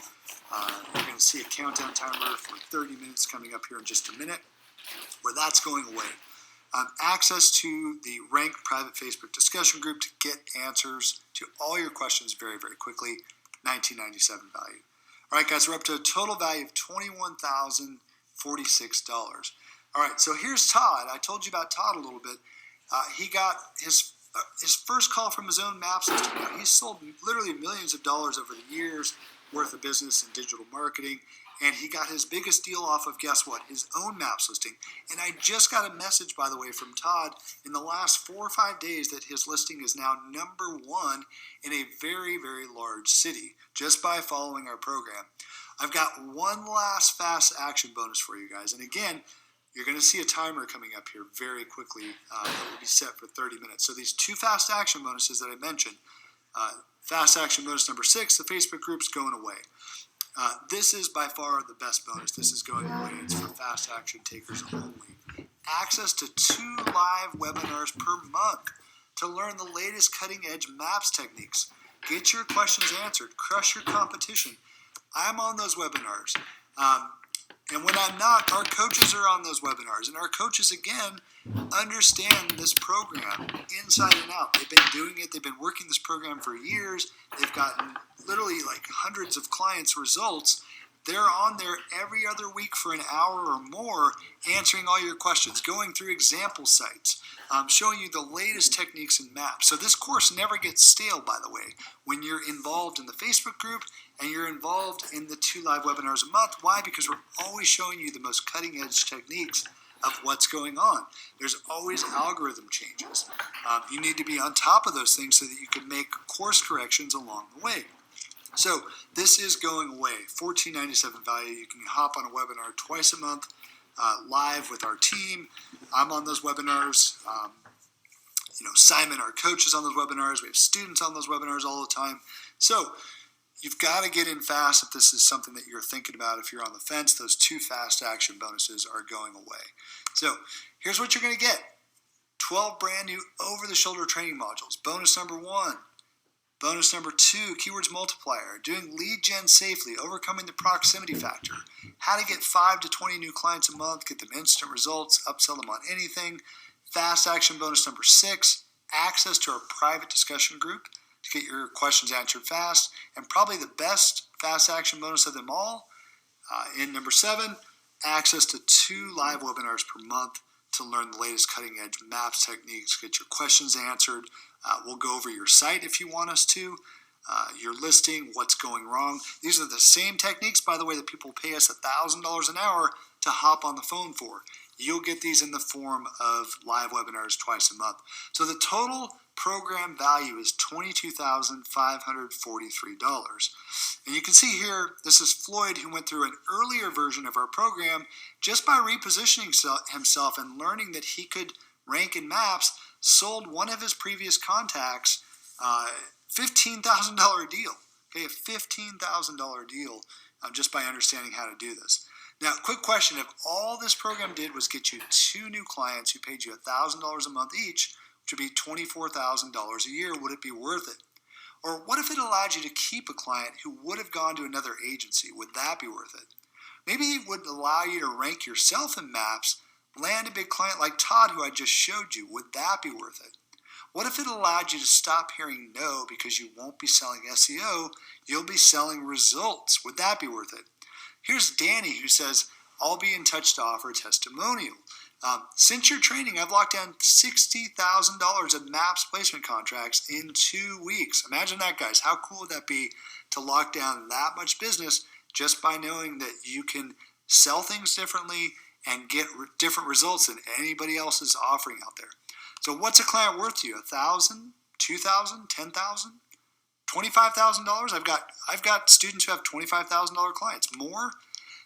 You're going to see a countdown timer for 30 minutes coming up here in just a minute where that's going away. Access to the ranked private Facebook discussion group to get answers to all your questions very, very quickly, $19.97 value. All right, guys, we're up to a total value of $21,046. All right, so here's Todd. I told you about Todd a little bit. He got his first call from his own maps listing. Now, he's sold literally millions of dollars over the years worth of business in digital marketing. And he got his biggest deal off of, guess what, his own maps listing. And I just got a message, by the way, from Todd in the last 4 or 5 days that his listing is now #1 in a very, very large city, just by following our program. I've got one last fast action bonus for you guys. And again, you're going to see a timer coming up here very quickly that will be set for 30 minutes. So these 2 fast action bonuses that I mentioned, fast action bonus number 6, the Facebook group's going away. This is by far the best bonus. This is going away. It's for fast action takers only. Access to 2 live webinars per month to learn the latest cutting edge maps techniques. Get your questions answered. Crush your competition. I'm on those webinars. And when I'm not, our coaches are on those webinars. And our coaches, again, understand this program inside and out. They've been doing it. They've been working this program for years. They've gotten literally like hundreds of clients' results. They're on there every other week for an hour or more answering all your questions, going through example sites, showing you the latest techniques in maps. So this course never gets stale, by the way, when you're involved in the Facebook group and you're involved in the 2 live webinars a month. Why? Because we're always showing you the most cutting edge techniques of what's going on. There's always algorithm changes. You need to be on top of those things so that you can make course corrections along the way. So this is going away, $14.97 value. You can hop on a webinar twice a month, live with our team. I'm on those webinars. Simon, our coach, is on those webinars. We have students on those webinars all the time. So you've got to get in fast if this is something that you're thinking about. If you're on the fence, those 2 fast action bonuses are going away. So here's what you're going to get. 12 brand new over-the-shoulder training modules. Bonus number 1. Bonus number 2, Keywords Multiplier, doing lead gen safely, overcoming the proximity factor, how to get 5 to 20 new clients a month, get them instant results, upsell them on anything. Fast action bonus number 6, access to our private discussion group to get your questions answered fast, and probably the best fast action bonus of them all, in number 7, access to 2 live webinars per month to learn the latest cutting edge maps techniques, get your questions answered. We'll go over your site if you want us to, your listing, what's going wrong. These are the same techniques, by the way, that people pay us $1,000 an hour to hop on the phone for. You'll get these in the form of live webinars twice a month. So the total program value is $22,543. And you can see here, this is Floyd, who went through an earlier version of our program just by repositioning himself and learning that he could rank in maps, sold one of his previous contacts $15,000 deal. Okay, a $15,000 deal just by understanding how to do this. Now, quick question: if all this program did was get you 2 new clients who paid you $1,000 a month each, which would be $24,000 a year, would it be worth it? Or what if it allowed you to keep a client who would have gone to another agency? Would that be worth it? Maybe it would allow you to rank yourself in maps, land a big client like Todd, who I just showed you. Would that be worth it? What if it allowed you to stop hearing no because you won't be selling SEO, you'll be selling results? Would that be worth it? Here's Danny, who says, I'll be in touch to offer a testimonial. Since your training, I've locked down $60,000 of maps placement contracts in 2 weeks. Imagine that, guys. How cool would that be to lock down that much business just by knowing that you can sell things differently, and get different results than anybody else is offering out there. So what's a client worth to you? $1,000, $2,000, $10,000, $25,000? I've got students who have $25,000 clients. More?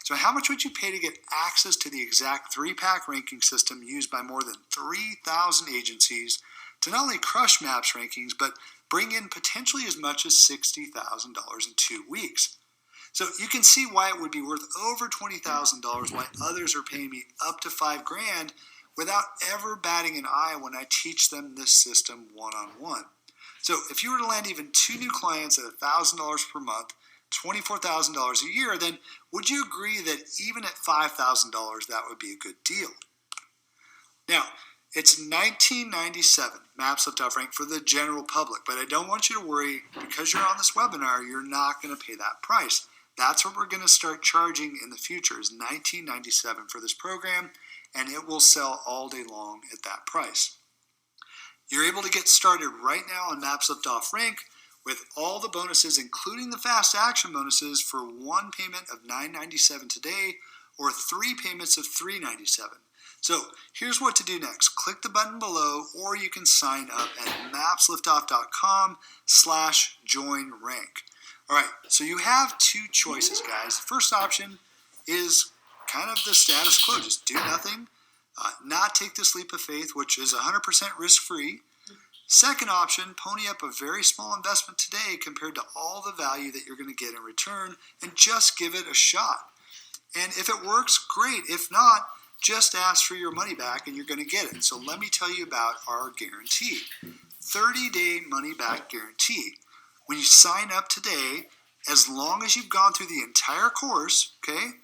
So how much would you pay to get access to the exact 3-pack ranking system used by more than 3,000 agencies to not only crush MAPS rankings, but bring in potentially as much as $60,000 in 2 weeks? So you can see why it would be worth over $20,000, why others are paying me up to $5,000 without ever batting an eye when I teach them this system one-on-one. So if you were to land even 2 new clients at $1,000 per month, $24,000 a year, then would you agree that even at $5,000 that would be a good deal? Now, it's $19.97 MAPS Liftoff Rank for the general public, but I don't want you to worry. Because you're on this webinar, you're not going to pay that price. That's what we're going to start charging in the future, is $19.97 for this program, and it will sell all day long at that price. You're able to get started right now on MAPS Liftoff Rank with all the bonuses, including the fast action bonuses, for 1 payment of $9.97 today or 3 payments of $3.97. So here's what to do next. Click the button below, or you can sign up at mapsliftoff.com/join-rank. All right, so you have 2 choices, guys. The first option is kind of the status quo. Just do nothing, not take this leap of faith, which is 100% risk-free. Second option, pony up a very small investment today compared to all the value that you're going to get in return, and just give it a shot. And if it works, great. If not, just ask for your money back and you're going to get it. So let me tell you about our guarantee. 30-day money-back guarantee. When you sign up today, as long as you've gone through the entire course, okay,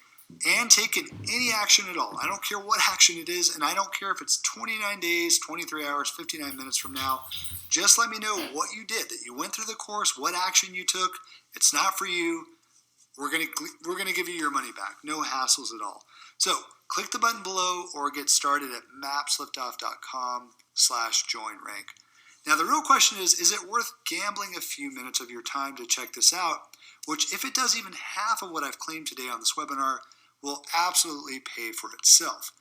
and taken any action at all, I don't care what action it is, and I don't care if it's 29 days, 23 hours, 59 minutes from now, just let me know what you did, that you went through the course, what action you took. It's not for you. We're gonna give you your money back. No hassles at all. So click the button below or get started at mapsliftoff.com/join-rank. Now the real question is it worth gambling a few minutes of your time to check this out, which if it does even half of what I've claimed today on this webinar, will absolutely pay for itself.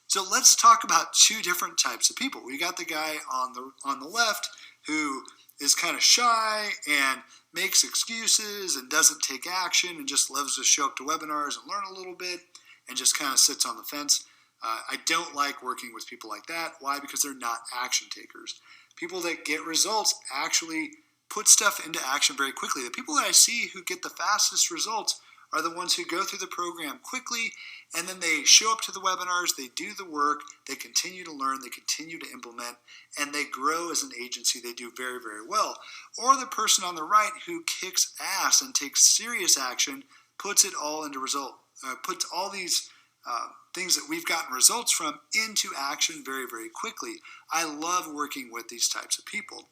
So let's talk about 2 different types of people. We got the guy on the left who is kind of shy and makes excuses and doesn't take action and just loves to show up to webinars and learn a little bit and just kind of sits on the fence. I don't like working with people like that. Why? Because they're not action takers. People that get results actually put stuff into action very quickly. The people that I see who get the fastest results are the ones who go through the program quickly, and then they show up to the webinars, they do the work, they continue to learn, they continue to implement, and they grow as an agency. They do very, very well. Or the person on the right who kicks ass and takes serious action, puts it all into result, puts all these things that we've gotten results from into action very, very quickly. I love working with these types of people.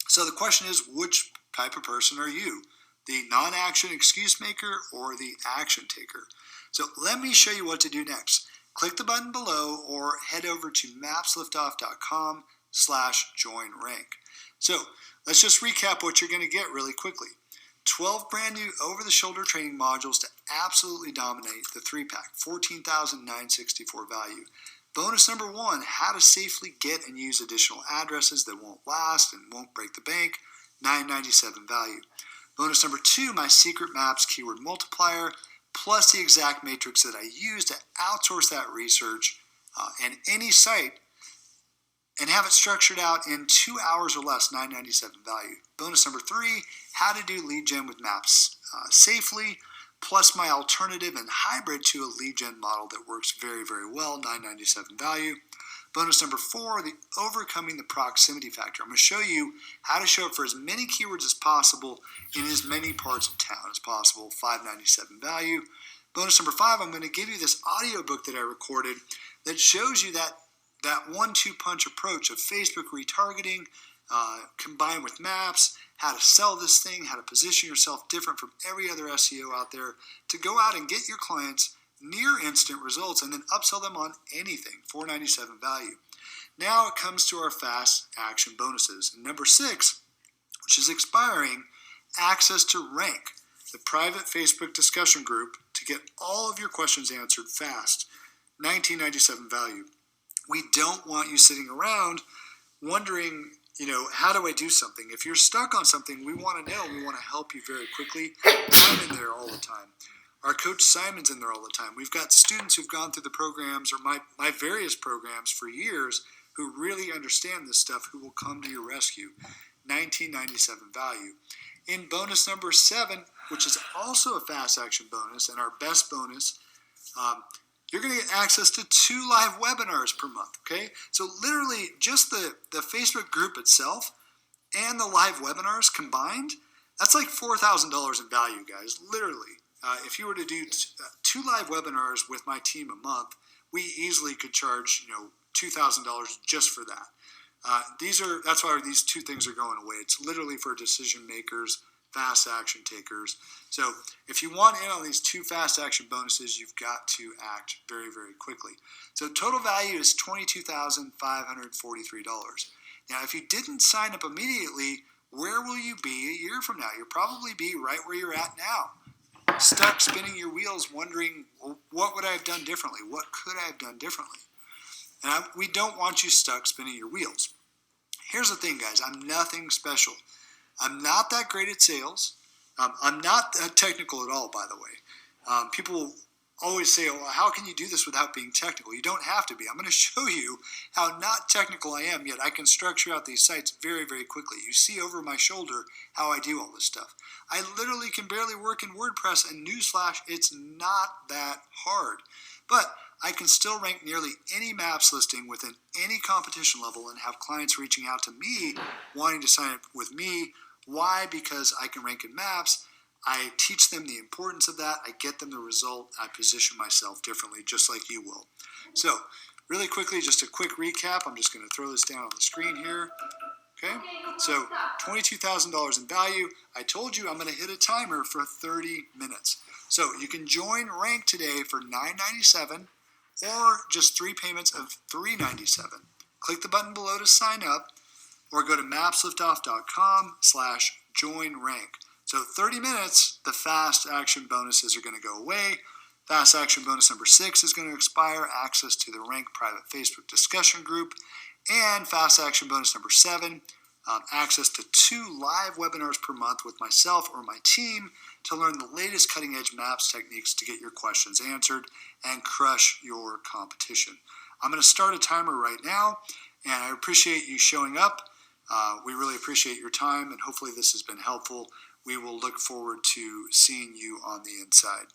So the question is, which type of person are you? The non-action excuse maker or the action taker? So let me show you what to do next. Click the button below or head over to mapsliftoff.com/join-rank. So let's just recap what you're going to get really quickly. 12 brand new over-the-shoulder training modules to absolutely dominate the 3-pack, $14,964 value. Bonus number 1, how to safely get and use additional addresses that won't last and won't break the bank, $997 value. Bonus number 2, my secret MAPS keyword multiplier, plus the exact matrix that I use to outsource that research and any site and have it structured out in 2 hours or less, $997 value. Bonus number 3, how to do lead gen with MAPS safely, plus my alternative and hybrid to a lead gen model that works very, very well, $997 value. Bonus number 4, the overcoming the proximity factor. I'm going to show you how to show up for as many keywords as possible in as many parts of town as possible, $597 value. Bonus number 5, I'm going to give you this audiobook that I recorded that shows you that 1-2 punch approach of Facebook retargeting combined with MAPS, how to sell this thing, how to position yourself different from every other SEO out there to go out and get your clients near instant results and then upsell them on anything, $497 value. Now it comes to our fast action bonuses. And number 6, which is expiring, access to rank. the private Facebook discussion group to get all of your questions answered fast. $19.97 value. We don't want you sitting around wondering, how do I do something? If you're stuck on something, we want to know. We want to help you very quickly. I'm in there all the time. Our coach Simon's in there all the time. We've got students who've gone through the programs or my various programs for years who really understand this stuff, who will come to your rescue. $19.97 value. In bonus number 7, which is also a fast action bonus and our best bonus, you're going to get access to 2 live webinars per month, okay? So literally just the Facebook group itself and the live webinars combined, that's like $4,000 in value, guys, literally. If you were to do 2 live webinars with my team a month, we easily could charge, $2,000 just for that. That's why these 2 things are going away. It's literally for decision makers, fast action takers. So if you want in on these 2 fast action bonuses, you've got to act very, very quickly. So total value is $22,543. Now, if you didn't sign up immediately, where will you be a year from now? You'll probably be right where you're at now, stuck spinning your wheels, wondering, well, what would I have done differently? What could I have done differently? And we don't want you stuck spinning your wheels. Here's the thing, guys. I'm nothing special. I'm not that great at sales. I'm not that technical at all, by the way. People always say, well, how can you do this without being technical? You don't have to be. I'm going to show you how not technical I am, yet I can structure out these sites very, very quickly. You see over my shoulder how I do all this stuff. I literally can barely work in WordPress, and newsflash, it's not that hard. But I can still rank nearly any maps listing within any competition level and have clients reaching out to me wanting to sign up with me. Why? Because I can rank in maps. I teach them the importance of that. I get them the result. I position myself differently, just like you will. So, really quickly, just a quick recap. I'm just going to throw this down on the screen here. Okay? So, $22,000 in value. I told you I'm going to hit a timer for 30 minutes. So, you can join Rank today for $9.97 or just 3 payments of $3.97. Click the button below to sign up or go to mapsliftoff.com/joinrank. So 30 minutes, the fast action bonuses are going to go away. Fast action bonus number 6 is going to expire, access to the Rank private Facebook discussion group. And fast action bonus number 7, access to 2 live webinars per month with myself or my team to learn the latest cutting edge maps techniques to get your questions answered and crush your competition. I'm going to start a timer right now, and I appreciate you showing up. We really appreciate your time, and hopefully this has been helpful. We will look forward to seeing you on the inside.